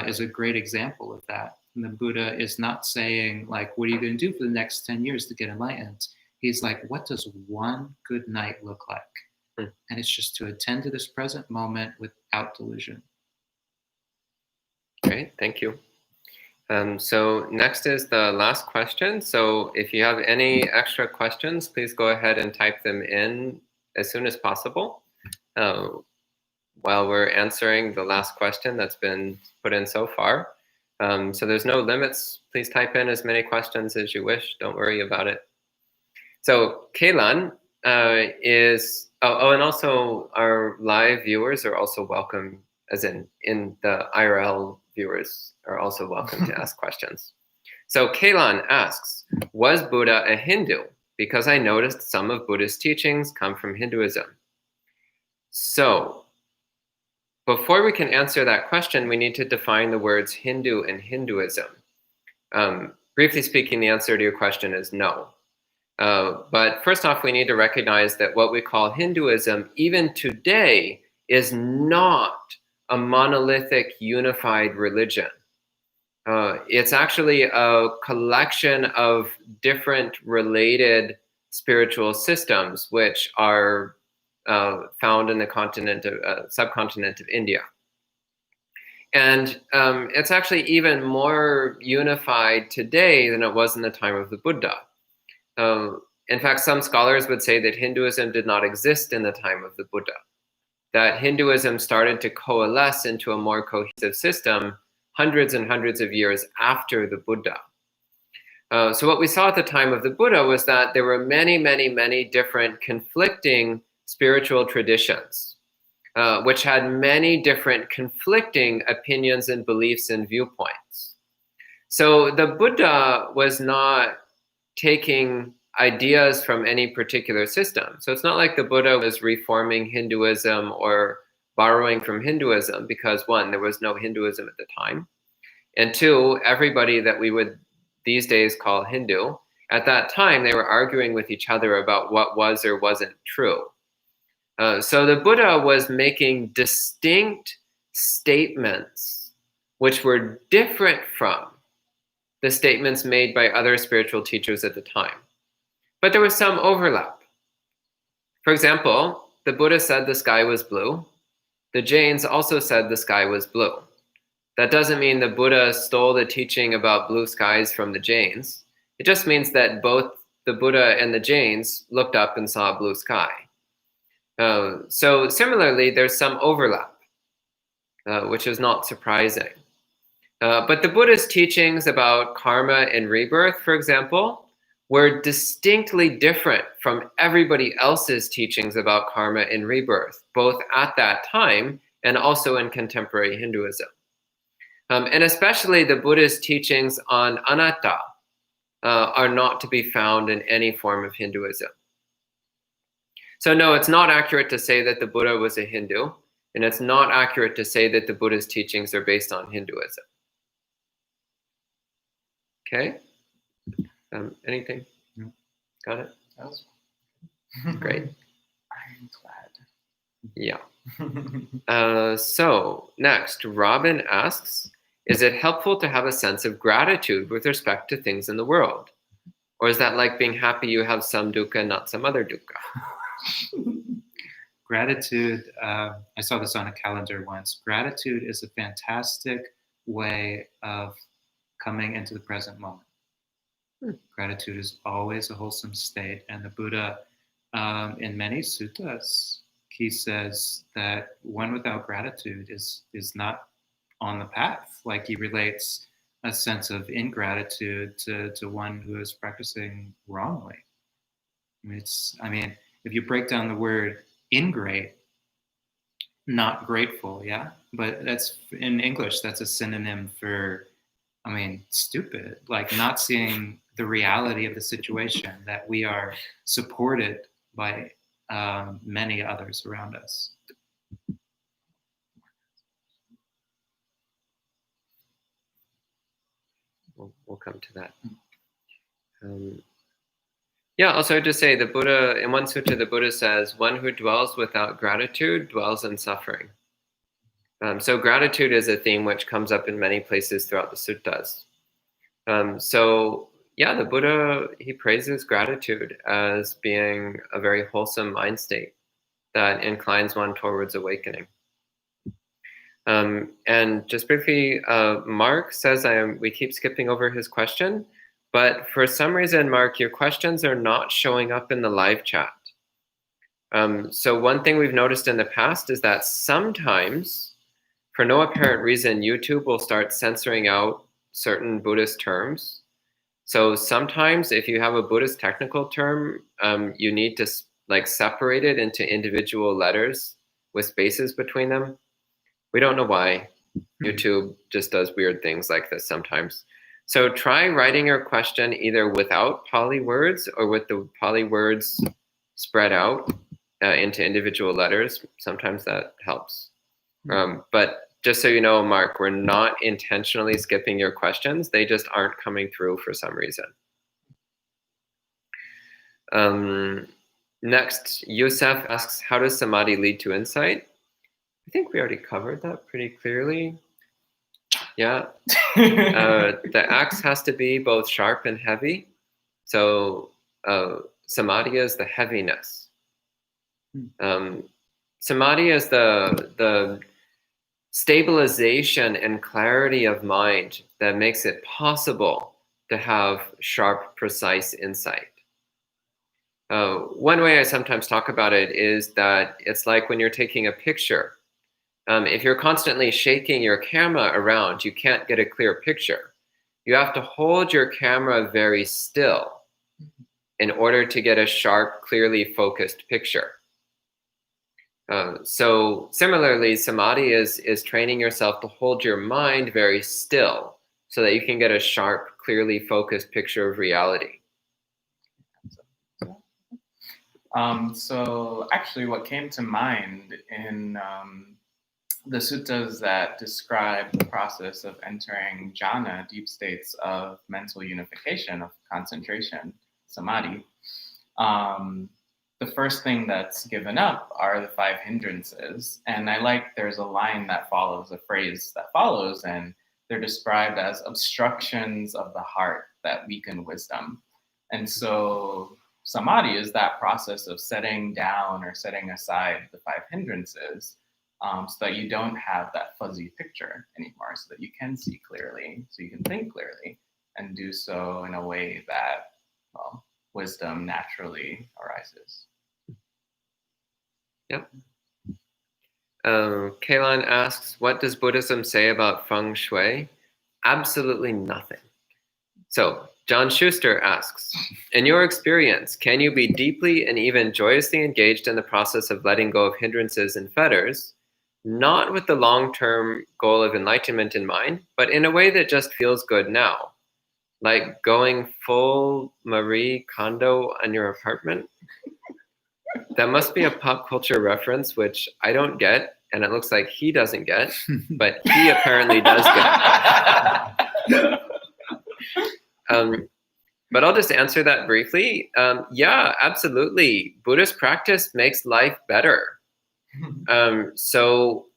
is a great example of that. And the Buddha is not saying, like, what are you going to do for the next 10 years to get enlightened? He's like, what does one good night look like? And it's just to attend to this present moment without delusion. Great, thank you. So next is the last question. So if you have any extra questions, please go ahead and type them in as soon as possible while we're answering the last question that's been put in so far. So there's no limits. Please type in as many questions as you wish. Don't worry about it. So Kailan is, and also our live viewers are also welcome, as in the IRL viewers are also welcome to ask questions. So Kailan asks, was Buddha a Hindu? Because I noticed some of Buddhist teachings come from Hinduism. So before we can answer that question, we need to define the words Hindu and Hinduism. Briefly speaking, the answer to your question is no. But first off, we need to recognize that what we call Hinduism, even today, is not a monolithic, unified religion. It's actually a collection of different related spiritual systems, which are found in the subcontinent of India. And it's actually even more unified today than it was in the time of the Buddha. In fact, some scholars would say that Hinduism did not exist in the time of the Buddha, that Hinduism started to coalesce into a more cohesive system hundreds and hundreds of years after the Buddha. So what we saw at the time of the Buddha was that there were many, many, many different conflicting spiritual traditions, which had many different conflicting opinions and beliefs and viewpoints. So the Buddha was not taking ideas from any particular system. So it's not like the Buddha was reforming Hinduism or borrowing from Hinduism, because one, there was no Hinduism at the time. And two, everybody that we would these days call Hindu, at that time, they were arguing with each other about what was or wasn't true. So the Buddha was making distinct statements which were different from the statements made by other spiritual teachers at the time. But there was some overlap. For example, the Buddha said the sky was blue. The Jains also said the sky was blue. That doesn't mean the Buddha stole the teaching about blue skies from the Jains. It just means that both the Buddha and the Jains looked up and saw a blue sky. So similarly, there's some overlap, which is not surprising. But the Buddha's teachings about karma and rebirth, for example, were distinctly different from everybody else's teachings about karma and rebirth, both at that time and also in contemporary Hinduism. And especially the Buddhist teachings on Anatta are not to be found in any form of Hinduism. So no, it's not accurate to say that the Buddha was a Hindu, and it's not accurate to say that the Buddha's teachings are based on Hinduism. Okay? Anything? No. Got it? That was Great. ironclad. Yeah. So next, Robin asks, is it helpful to have a sense of gratitude with respect to things in the world? Or is that like being happy you have some dukkha, not some other dukkha? Gratitude, I saw this on a calendar once. Gratitude is a fantastic way of coming into the present moment. Gratitude is always a wholesome state. And the Buddha, in many suttas, he says that one without gratitude is not on the path. Like he relates a sense of ingratitude to one who is practicing wrongly. I mean, if you break down the word ingrate, not grateful, yeah? But that's, in English, that's a synonym for, stupid, like not seeing the reality of the situation, that we are supported by many others around us. We'll come to that. Also to say, the Buddha, in one sutta, the Buddha says, one who dwells without gratitude dwells in suffering. So gratitude is a theme which comes up in many places throughout the suttas. The Buddha, he praises gratitude as being a very wholesome mind state that inclines one towards awakening. And just briefly, Mark says we keep skipping over his question, but for some reason, Mark, your questions are not showing up in the live chat. So one thing we've noticed in the past is that sometimes, for no apparent reason, YouTube will start censoring out certain Buddhist terms. So sometimes if you have a Buddhist technical term, you need to separate it into individual letters with spaces between them. We don't know why. YouTube just does weird things like this sometimes. So try writing your question either without Pali words or with the Pali words spread out into individual letters. Sometimes that helps. But just so you know, Mark, we're not intentionally skipping your questions. They just aren't coming through for some reason. Next, Yusef asks, how does samadhi lead to insight? I think we already covered that pretty clearly. Yeah. The axe has to be both sharp and heavy. So samadhi is the heaviness. Samadhi is the stabilization and clarity of mind that makes it possible to have sharp, precise insight. One way I sometimes talk about it is that it's like when you're taking a picture. If you're constantly shaking your camera around, you can't get a clear picture. You have to hold your camera very still in order to get a sharp, clearly focused picture. So similarly, samadhi is training yourself to hold your mind very still so that you can get a sharp, clearly focused picture of reality. So actually what came to mind in the suttas that describe the process of entering jhana, deep states of mental unification, of concentration, samadhi, the first thing that's given up are the 5 hindrances. And I like there's a line that follows, a phrase that follows, and they're described as obstructions of the heart that weaken wisdom. And so samadhi is that process of setting down or setting aside the 5 hindrances so that you don't have that fuzzy picture anymore, so that you can see clearly, so you can think clearly, and do so in a way that, well, wisdom naturally arises. Yep. Kaelan asks, what does Buddhism say about Feng Shui? Absolutely nothing. So John Schuster asks, in your experience, can you be deeply and even joyously engaged in the process of letting go of hindrances and fetters, not with the long-term goal of enlightenment in mind, but in a way that just feels good now? Like going full Marie Kondo on your apartment? That must be a pop culture reference, which I don't get, and it looks like he doesn't get, but he apparently does get. But I'll just answer that briefly. Yeah, absolutely. Buddhist practice makes life better. So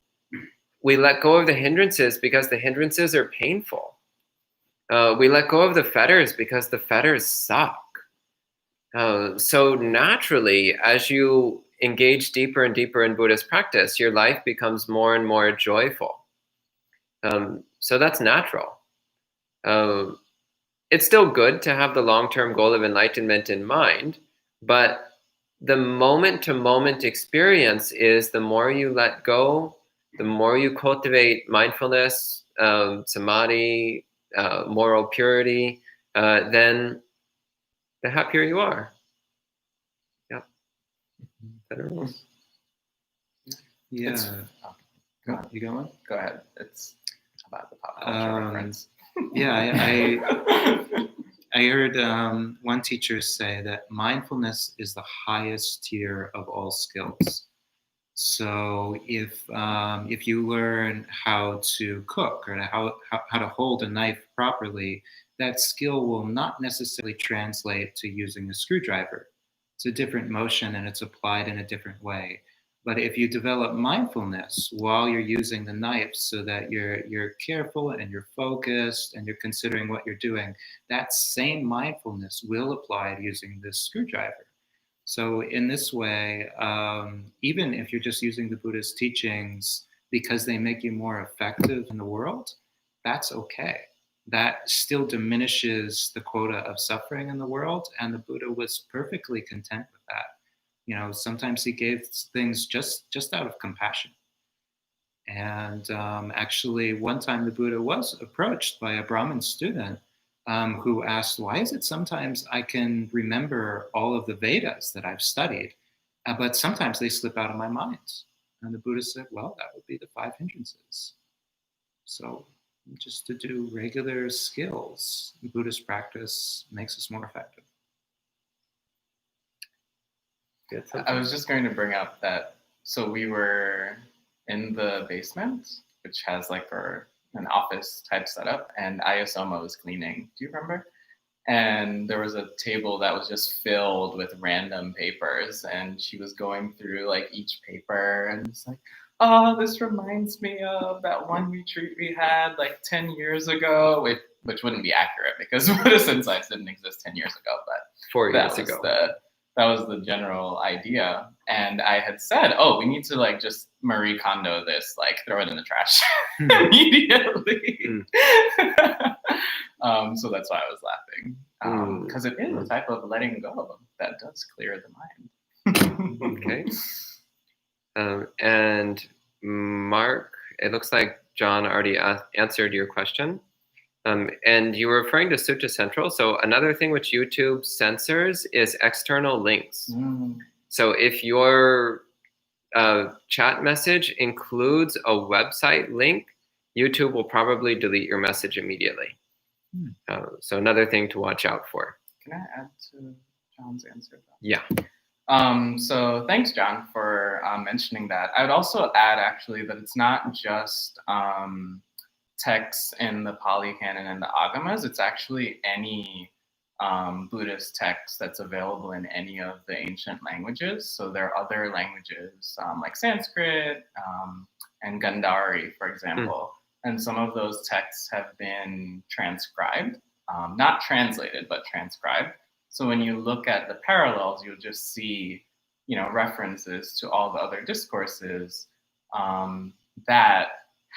we let go of the hindrances because the hindrances are painful. We let go of the fetters because the fetters suck. So naturally, as you engage deeper and deeper in Buddhist practice, your life becomes more and more joyful. So that's natural. It's still good to have the long-term goal of enlightenment in mind, but the moment-to-moment experience is the more you let go, the more you cultivate mindfulness, samadhi, moral purity, then the happier you are. Yep. Yeah. You got one? Go ahead. It's about the pop culture reference. Yeah, I heard one teacher say that mindfulness is the highest tier of all skills. So if you learn how to cook or how to hold a knife properly, that skill will not necessarily translate to using a screwdriver. It's a different motion and it's applied in a different way. But if you develop mindfulness while you're using the knife so that you're careful and you're focused and you're considering what you're doing, that same mindfulness will apply to using this screwdriver. So in this way, even if you're just using the Buddhist teachings because they make you more effective in the world, that's okay. That still diminishes the quota of suffering in the world, and the Buddha was perfectly content with that. You know, sometimes he gave things just out of compassion. And actually, one time the Buddha was approached by a Brahmin student who asked, why is it sometimes I can remember all of the Vedas that I've studied, but sometimes they slip out of my mind? And the Buddha said, well, that would be the 5 hindrances. So just to do regular skills, Buddhist practice makes us more effective. I was just going to bring up that, so we were in the basement, which has like an office type setup, and Ayasoma was cleaning. Do you remember? And there was a table that was just filled with random papers, and she was going through like each paper and it's like, oh, this reminds me of that one retreat we had like 10 years ago, which wouldn't be accurate because Buddhist insights didn't exist 10 years ago, but 4 years ago. That was the general idea. And I had said, oh, we need to like just Marie Kondo this, like throw it in the trash immediately. So that's why I was laughing. Because it is a type of letting go that does clear the mind. Okay. And Mark, it looks like John already answered your question. And you were referring to Sutta Central. So another thing which YouTube censors is external links. So if your chat message includes a website link, YouTube will probably delete your message immediately. So another thing to watch out for. Can I add to John's answer? Yeah. So thanks, John, for mentioning that. I would also add actually that it's not just texts in the Pali Canon and the Agamas. It's actually any Buddhist text that's available in any of the ancient languages. So there are other languages like Sanskrit and Gandhari, for example. And some of those texts have been transcribed, not translated, but transcribed. So when you look at the parallels, you'll just see, references to all the other discourses that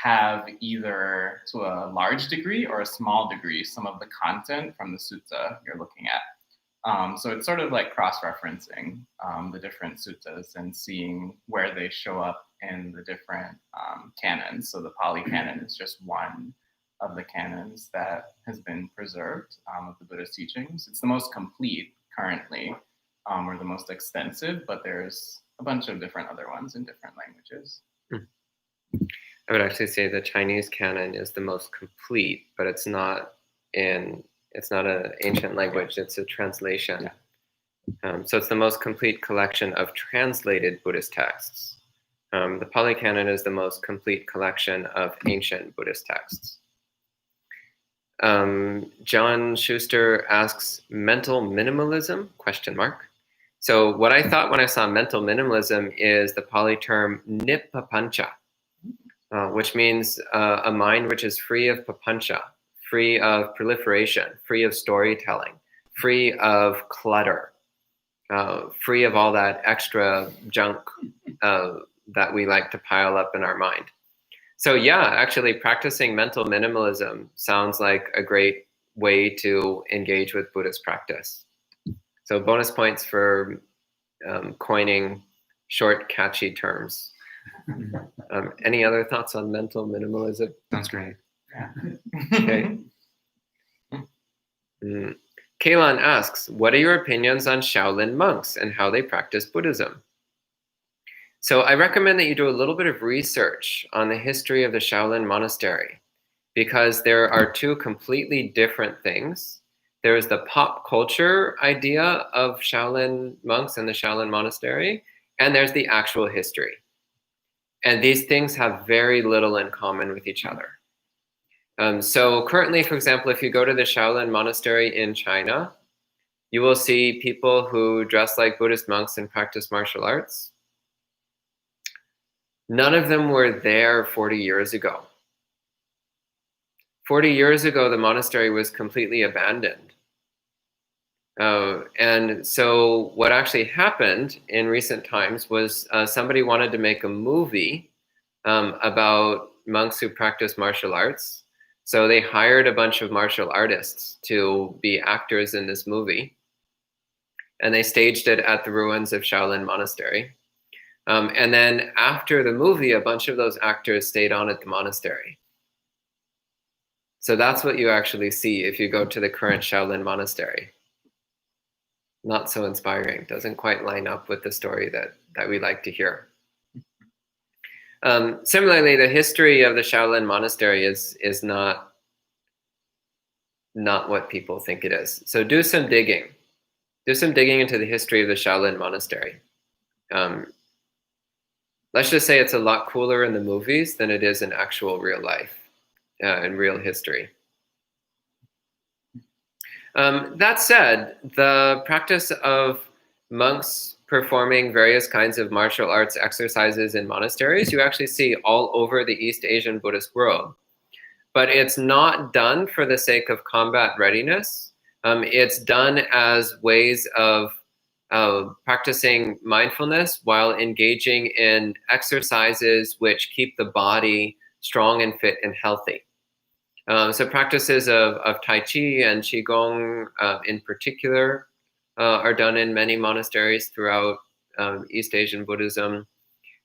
have either to a large degree or a small degree some of the content from the sutta you're looking at. So it's sort of like cross-referencing the different suttas and seeing where they show up in the different canons. So the Pali Canon is just one of the canons that has been preserved of the Buddhist teachings. It's the most complete currently, or the most extensive, but there's a bunch of different other ones in different languages. I would actually say the Chinese canon is the most complete, but it's not an ancient language, it's a translation. So it's the most complete collection of translated Buddhist texts. The Pali Canon is the most complete collection of ancient Buddhist texts. John Schuster asks, mental minimalism, ? So what I thought when I saw mental minimalism is the Pali term nippapancha, which means a mind which is free of papancha, free of proliferation, free of storytelling, free of clutter, free of all that extra junk that we like to pile up in our mind. So yeah, actually practicing mental minimalism sounds like a great way to engage with Buddhist practice. So bonus points for coining short, catchy terms. Any other thoughts on mental minimalism? Sounds great. Yeah. Okay. Kaelan asks, what are your opinions on Shaolin monks and how they practice Buddhism? So I recommend that you do a little bit of research on the history of the Shaolin Monastery, because there are two completely different things. There is the pop culture idea of Shaolin monks and the Shaolin Monastery, and there's the actual history. And these things have very little in common with each other. So currently, for example, if you go to the Shaolin Monastery in China, you will see people who dress like Buddhist monks and practice martial arts. None of them were there 40 years ago. 40 years ago, the monastery was completely abandoned. And so what actually happened in recent times was somebody wanted to make a movie about monks who practice martial arts. So they hired a bunch of martial artists to be actors in this movie. And they staged it at the ruins of Shaolin Monastery. And then after the movie, a bunch of those actors stayed on at the monastery. So that's what you actually see if you go to the current Shaolin Monastery. Not so inspiring. Doesn't quite line up with the story that we like to hear. Similarly, the history of the Shaolin Monastery is not what people think it is. So do some digging. Do some digging into the history of the Shaolin Monastery. Let's just say it's a lot cooler in the movies than it is in actual real life, in real history. That said, the practice of monks performing various kinds of martial arts exercises in monasteries, you actually see all over the East Asian Buddhist world. But it's not done for the sake of combat readiness. It's done as ways of practicing mindfulness while engaging in exercises which keep the body strong and fit and healthy. So practices of Tai Chi and Qigong in particular are done in many monasteries throughout East Asian Buddhism.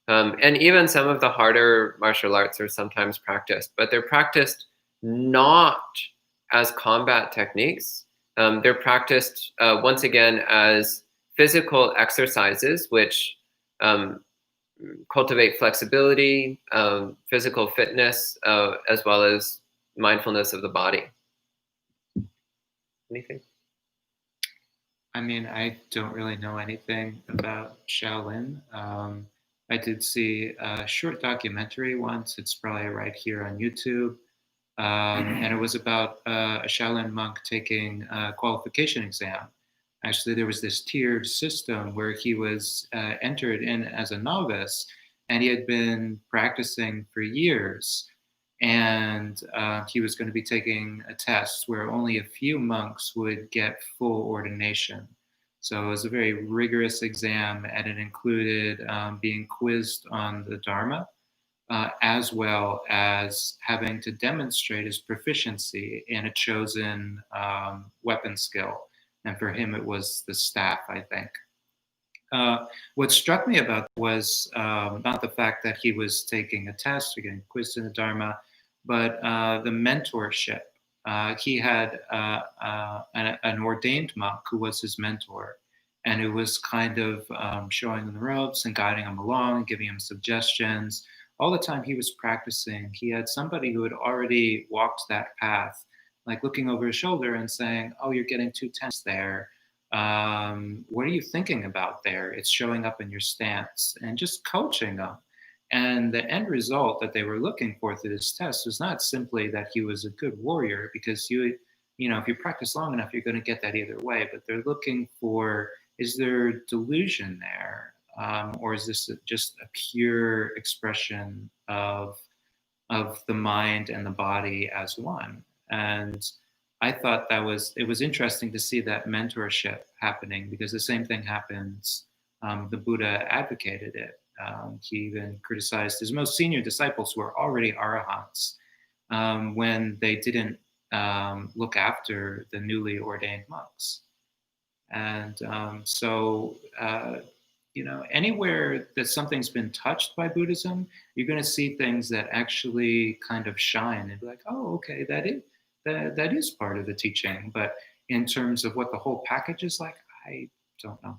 And even some of the harder martial arts are sometimes practiced, but they're practiced not as combat techniques. They're practiced, once again, as physical exercises, which cultivate flexibility, physical fitness, as well as mindfulness of the body. Anything? I mean, I don't really know anything about Shaolin. I did see a short documentary once. It's probably right here on YouTube. And it was about a Shaolin monk taking a qualification exam. Actually, there was this tiered system where he was entered in as a novice, and he had been practicing for years. And he was going to be taking a test where only a few monks would get full ordination. So it was a very rigorous exam, and it included being quizzed on the Dharma, as well as having to demonstrate his proficiency in a chosen weapon skill. And for him, it was the staff, I think. What struck me about was not the fact that he was taking a test or getting quizzed in the Dharma, but the mentorship. He had an ordained monk who was his mentor, and who was kind of showing him the ropes and guiding him along, giving him suggestions. All the time he was practicing, he had somebody who had already walked that path, like looking over his shoulder and saying, "Oh, you're getting too tense there. What are you thinking about there? It's showing up in your stance," and just coaching them. And the end result that they were looking for through this test was not simply that he was a good warrior, because if you practice long enough, you're going to get that either way. But they're looking for, is there delusion there? Or is this just a pure expression of the mind and the body as one? And I thought it was interesting to see that mentorship happening, because the same thing happens. The Buddha advocated it. He even criticized his most senior disciples, who were already arahants, when they didn't look after the newly ordained monks. And anywhere that something's been touched by Buddhism, you're going to see things that actually kind of shine and be like, oh, okay, that is part of the teaching. But in terms of what the whole package is like, I don't know.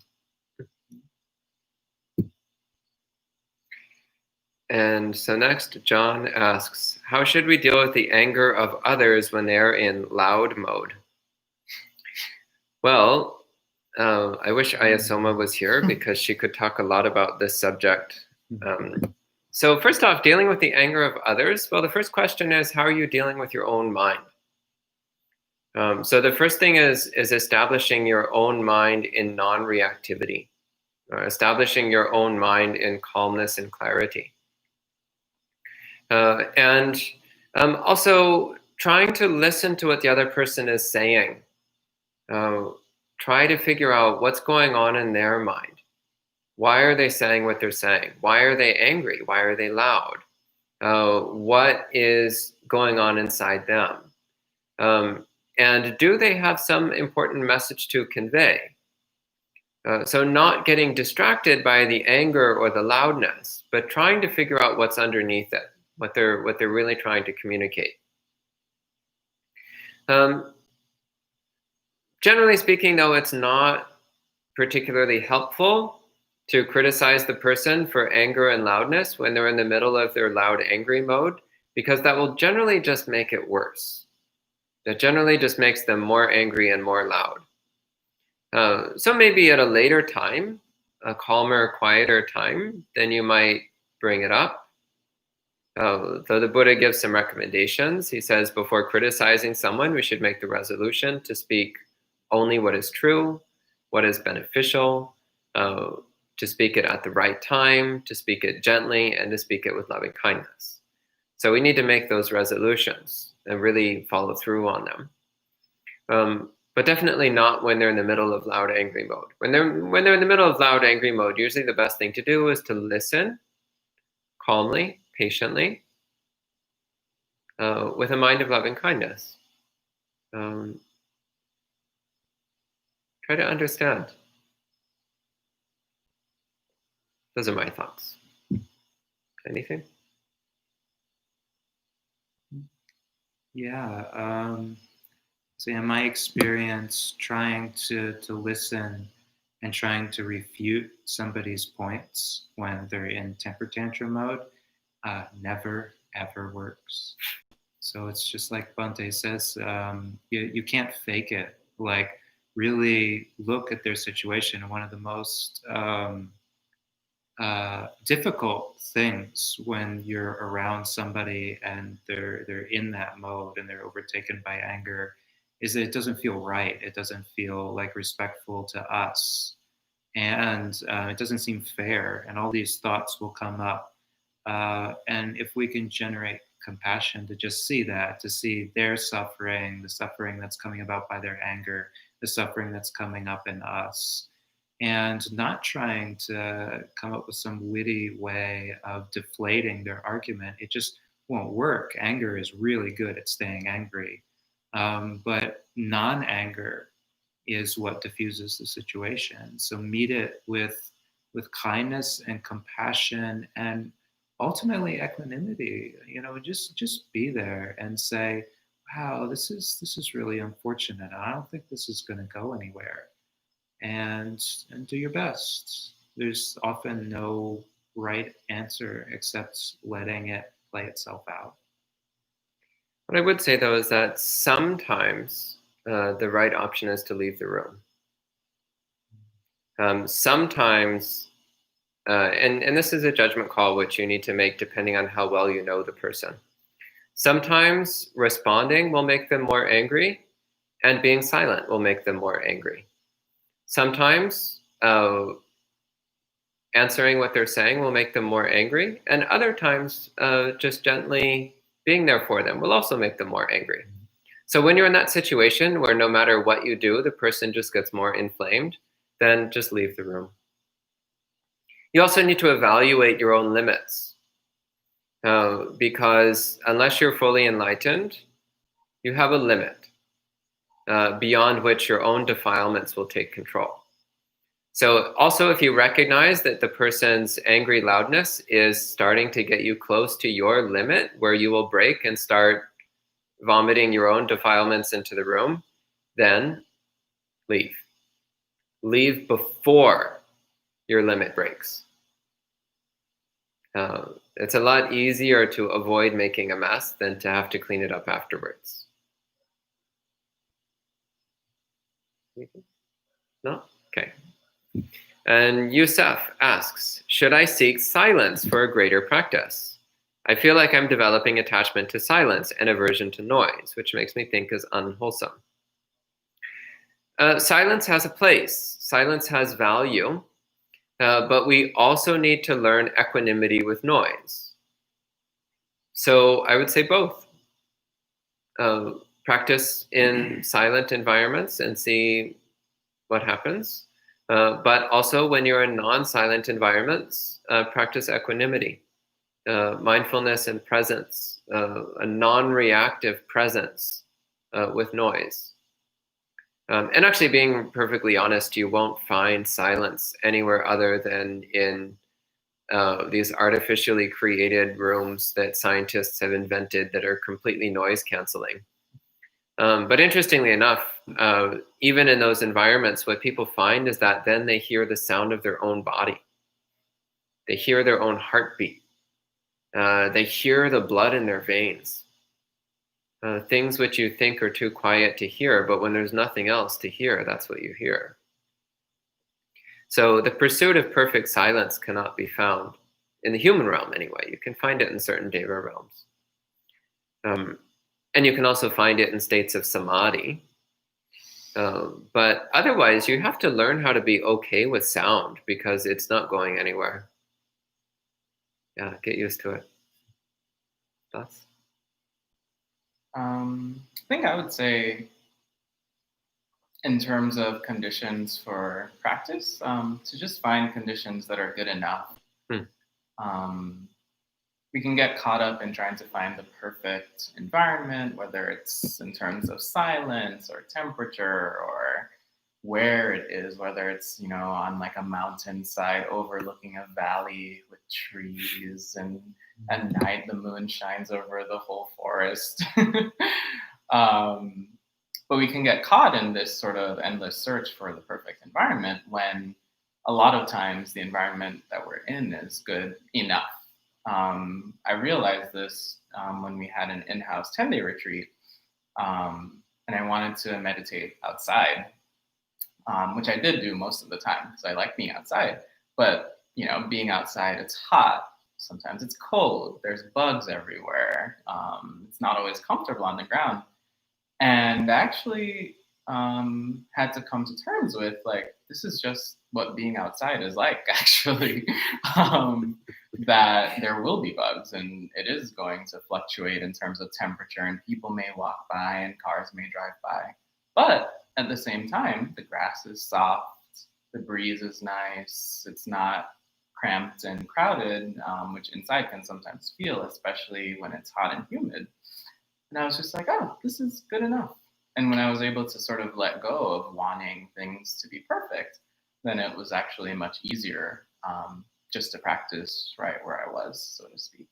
And so next, John asks, how should we deal with the anger of others when they're in loud mode? Well, I wish Ayasoma was here, because she could talk a lot about this subject. So first off, dealing with the anger of others, well, the first question is, how are you dealing with your own mind? So the first thing is establishing your own mind in non-reactivity, establishing your own mind in calmness and clarity. And also trying to listen to what the other person is saying. Try to figure out what's going on in their mind. Why are they saying what they're saying? Why are they angry? Why are they loud? What is going on inside them? And do they have some important message to convey? So not getting distracted by the anger or the loudness, but trying to figure out what's underneath it, what they're really trying to communicate. Generally speaking, though, it's not particularly helpful to criticize the person for anger and loudness when they're in the middle of their loud, angry mode, because that will generally just make it worse. That generally just makes them more angry and more loud. So maybe at a later time, a calmer, quieter time, then you might bring it up. Though the Buddha gives some recommendations. He says before criticizing someone, we should make the resolution to speak only what is true, what is beneficial, to speak it at the right time, to speak it gently, and to speak it with loving kindness. So we need to make those resolutions and really follow through on them. But definitely not when they're in the middle of loud, angry mode. When they're in the middle of loud, angry mode, usually the best thing to do is to listen calmly, patiently, with a mind of loving kindness. Try to understand. Those are my thoughts. Anything? Yeah. So in my experience, trying to listen and trying to refute somebody's points when they're in temper tantrum mode never, ever works. So it's just like Bante says, you can't fake it. Like, really look at their situation. One of the most difficult things when you're around somebody and they're in that mode and they're overtaken by anger is that it doesn't feel right. It doesn't feel like respectful to us, and it doesn't seem fair. And all these thoughts will come up. And if we can generate compassion to just see that, to see their suffering, the suffering that's coming about by their anger, the suffering that's coming up in us, and not trying to come up with some witty way of deflating their argument. It just won't work. Anger is really good at staying angry. But non-anger is what diffuses the situation. So meet it with kindness and compassion and ultimately equanimity. Just be there and say, wow, this is really unfortunate. I don't think this is going to go anywhere. And do your best. There's often no right answer except letting it play itself out. What I would say, though, is that sometimes the right option is to leave the room. Sometimes, and this is a judgment call which you need to make depending on how well you know the person. Sometimes responding will make them more angry, and being silent will make them more angry. Sometimes answering what they're saying will make them more angry, and other times just gently being there for them will also make them more angry. So when you're in that situation where no matter what you do, the person just gets more inflamed, then just leave the room. You also need to evaluate your own limits, because unless you're fully enlightened, you have a limit beyond which your own defilements will take control. So also, if you recognize that the person's angry loudness is starting to get you close to your limit where you will break and start vomiting your own defilements into the room, then leave. Leave before your limit breaks. It's a lot easier to avoid making a mess than to have to clean it up afterwards. No? Okay. And Yusuf asks, should I seek silence for a greater practice? I feel like I'm developing attachment to silence and aversion to noise, which makes me think is unwholesome. Silence has a place. Silence has value, but we also need to learn equanimity with noise. So I would say both. Practice in silent environments and see what happens. But also when you're in non-silent environments, practice equanimity, mindfulness and presence, a non-reactive presence with noise. And actually, being perfectly honest, you won't find silence anywhere other than in these artificially created rooms that scientists have invented that are completely noise canceling. But interestingly enough, even in those environments, what people find is that then they hear the sound of their own body. They hear their own heartbeat. They hear the blood in their veins. Things which you think are too quiet to hear, but when there's nothing else to hear, that's what you hear. So the pursuit of perfect silence cannot be found in the human realm anyway. You can find it in certain deva realms. And you can also find it in states of samadhi. But otherwise, you have to learn how to be okay with sound because it's not going anywhere. Yeah, get used to it. Thoughts? I think I would say, in terms of conditions for practice, to just find conditions that are good enough. We can get caught up in trying to find the perfect environment, whether it's in terms of silence or temperature or where it is, whether it's, on like a mountainside overlooking a valley with trees, and at night the moon shines over the whole forest. But we can get caught in this sort of endless search for the perfect environment when a lot of times the environment that we're in is good enough. I realized this when we had an in-house 10-day retreat, and I wanted to meditate outside, which I did do most of the time because I like being outside. But, being outside, it's hot. Sometimes it's cold. There's bugs everywhere. It's not always comfortable on the ground. And actually had to come to terms with, like, this is just what being outside is like, actually. That there will be bugs, and it is going to fluctuate in terms of temperature, and people may walk by and cars may drive by. But at the same time, the grass is soft, the breeze is nice, it's not cramped and crowded, which inside can sometimes feel, especially when it's hot and humid. And I was just like, oh, this is good enough. And when I was able to sort of let go of wanting things to be perfect, then it was actually much easier just to practice right where I was, so to speak.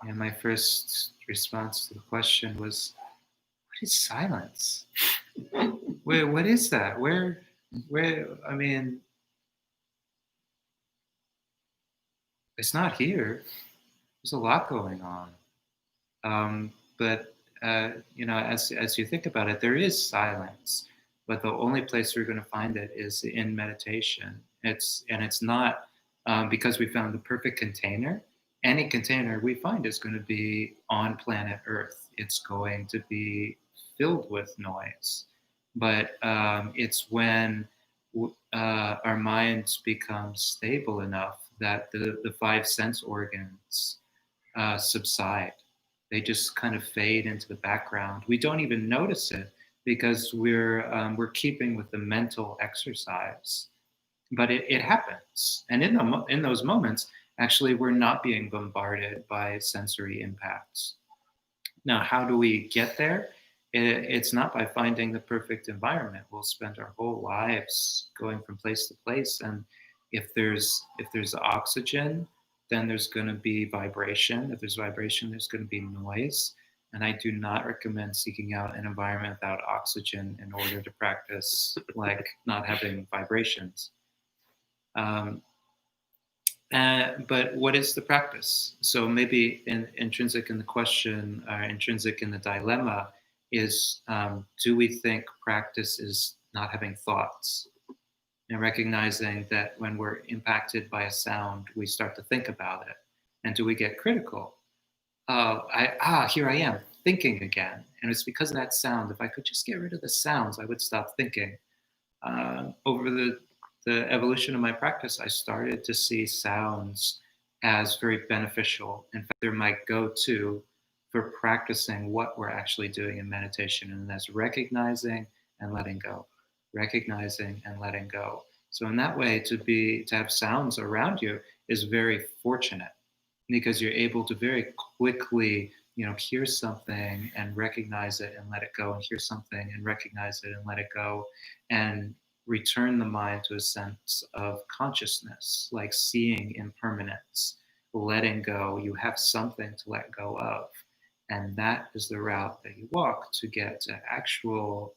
And my first response to the question was, what is silence? What is that? Where, I mean, it's not here. There's a lot going on. But as you think about it, there is silence, but the only place we're going to find it is in meditation. It's not because we found the perfect container. Any container we find is going to be on planet Earth. It's going to be filled with noise, but it's when our minds become stable enough that the five sense organs subside. They just kind of fade into the background. We don't even notice it because we're keeping with the mental exercise, but it happens. And in those moments, actually, we're not being bombarded by sensory impacts. Now, how do we get there? It's not by finding the perfect environment. We'll spend our whole lives going from place to place, and if there's oxygen, then there's going to be vibration. If there's vibration, there's going to be noise. And I do not recommend seeking out an environment without oxygen in order to practice, like not having vibrations. But what is the practice? So maybe intrinsic in the question, or intrinsic in the dilemma, is do we think practice is not having thoughts? And recognizing that when we're impacted by a sound, we start to think about it. And do we get critical? Here I am thinking again. And it's because of that sound. If I could just get rid of the sounds, I would stop thinking. Over the evolution of my practice, I started to see sounds as very beneficial. In fact, they're my go-to for practicing what we're actually doing in meditation. And that's recognizing and letting go. Recognizing and letting go. So in that way, to have sounds around you is very fortunate, because you're able to very quickly, hear something and recognize it and let it go, and hear something and recognize it and let it go, and return the mind to a sense of consciousness, like seeing impermanence, letting go. You have something to let go of. And that is the route that you walk to get to actual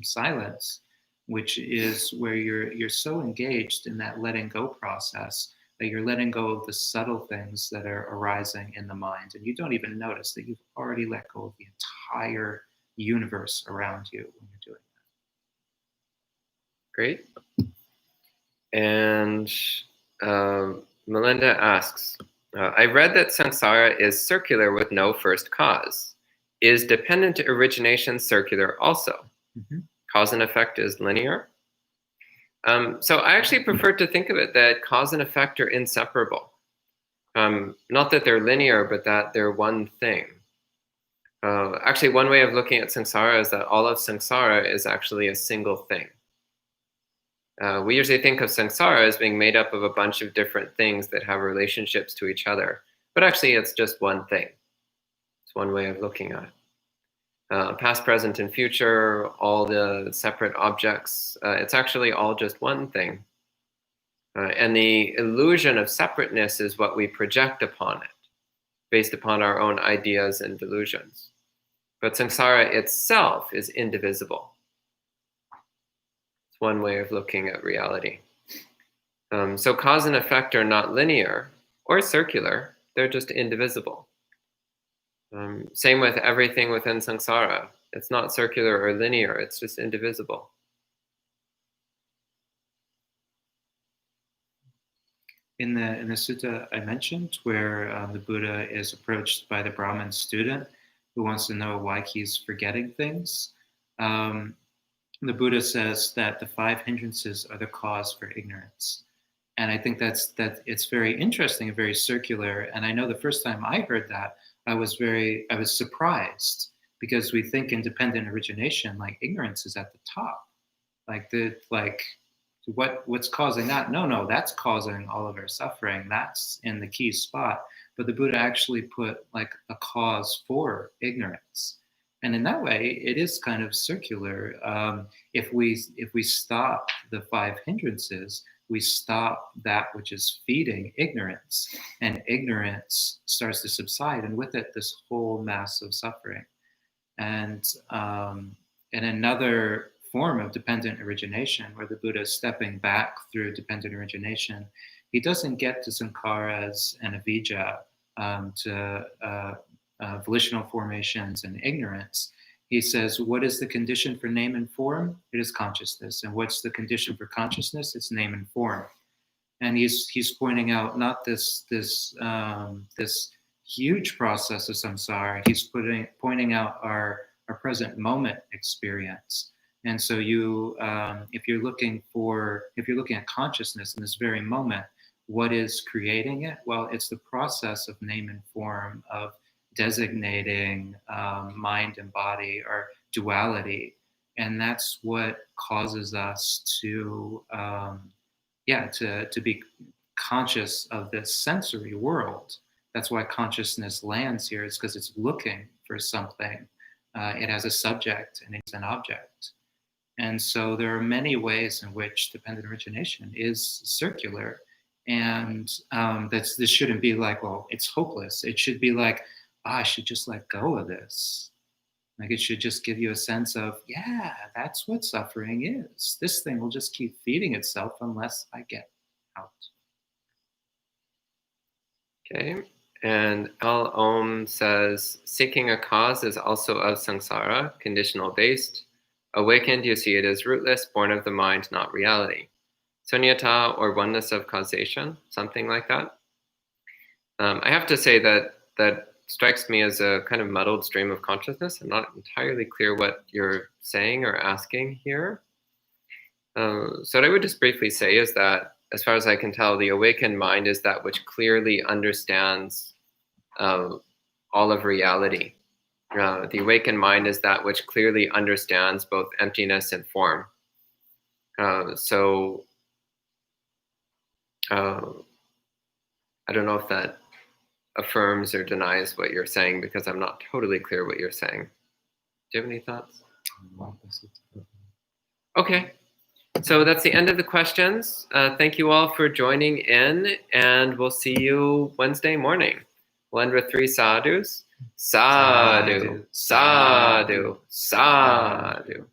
silence, which is where you're so engaged in that letting go process that you're letting go of the subtle things that are arising in the mind, and you don't even notice that you've already let go of the entire universe around you when you're doing that. Great. And Melinda asks, I read that samsara is circular with no first cause. Is dependent origination circular also? Mm-hmm. Cause and effect is linear. So I actually prefer to think of it that cause and effect are inseparable. Not that they're linear, but that they're one thing. Actually, one way of looking at samsara is that all of samsara is actually a single thing. We usually think of samsara as being made up of a bunch of different things that have relationships to each other, but actually it's just one thing. It's one way of looking at it. Past, present, and future, all the separate objects, it's actually all just one thing. And the illusion of separateness is what we project upon it, based upon our own ideas and delusions. But samsara itself is indivisible. It's one way of looking at reality. So cause and effect are not linear or circular, they're just indivisible. Same with everything within samsara. It's not circular or linear, it's just indivisible. In the sutta I mentioned, where the Buddha is approached by the Brahmin student who wants to know why he's forgetting things, the Buddha says that the 5 hindrances are the cause for ignorance. And I think that it's very interesting and very circular. And I know the first time I heard that, I was surprised, because we think in dependent origination, like ignorance is at the top. What's causing that? No, that's causing all of our suffering. That's in the key spot. But the Buddha actually put like a cause for ignorance. And in that way, it is kind of circular. If we stop the 5 hindrances, we stop that which is feeding ignorance, and ignorance starts to subside, and with it, this whole mass of suffering. And in another form of dependent origination, where the Buddha is stepping back through dependent origination, he doesn't get to sankharas and avijja, to volitional formations and ignorance. He says, what is the condition for name and form? It is consciousness. And what's the condition for consciousness? It's name and form. And he's pointing out not this huge process of samsara. He's pointing out our present moment experience. And so if you're looking at consciousness in this very moment, what is creating it? Well, it's the process of name and form, of designating mind and body, or duality, and that's what causes us to be conscious of this sensory world. That's why consciousness lands here, is because it's looking for something. It has a subject and it's an object. And so there are many ways in which dependent origination is circular. And this shouldn't be like, well, it's hopeless. It should be like, I should just let go of this. Like, it should just give you a sense of, yeah, that's what suffering is. This thing will just keep feeding itself unless I get out. Okay. And Al Om says, seeking a cause is also of samsara, conditional based. Awakened, you see it as rootless, born of the mind, not reality. Sunyata, or oneness of causation, something like that. I have to say that strikes me as a kind of muddled stream of consciousness. I'm not entirely clear what you're saying or asking here. So what I would just briefly say is that, as far as I can tell, the awakened mind is that which clearly understands all of reality. The awakened mind is that which clearly understands both emptiness and form. So I don't know if that affirms or denies what you're saying, because I'm not totally clear what you're saying. Do you have any thoughts? Okay. So that's the end of the questions. Thank you all for joining in, and we'll see you Wednesday morning. We'll end with 3 sadhus. Sadhu, sadhu, sadhu.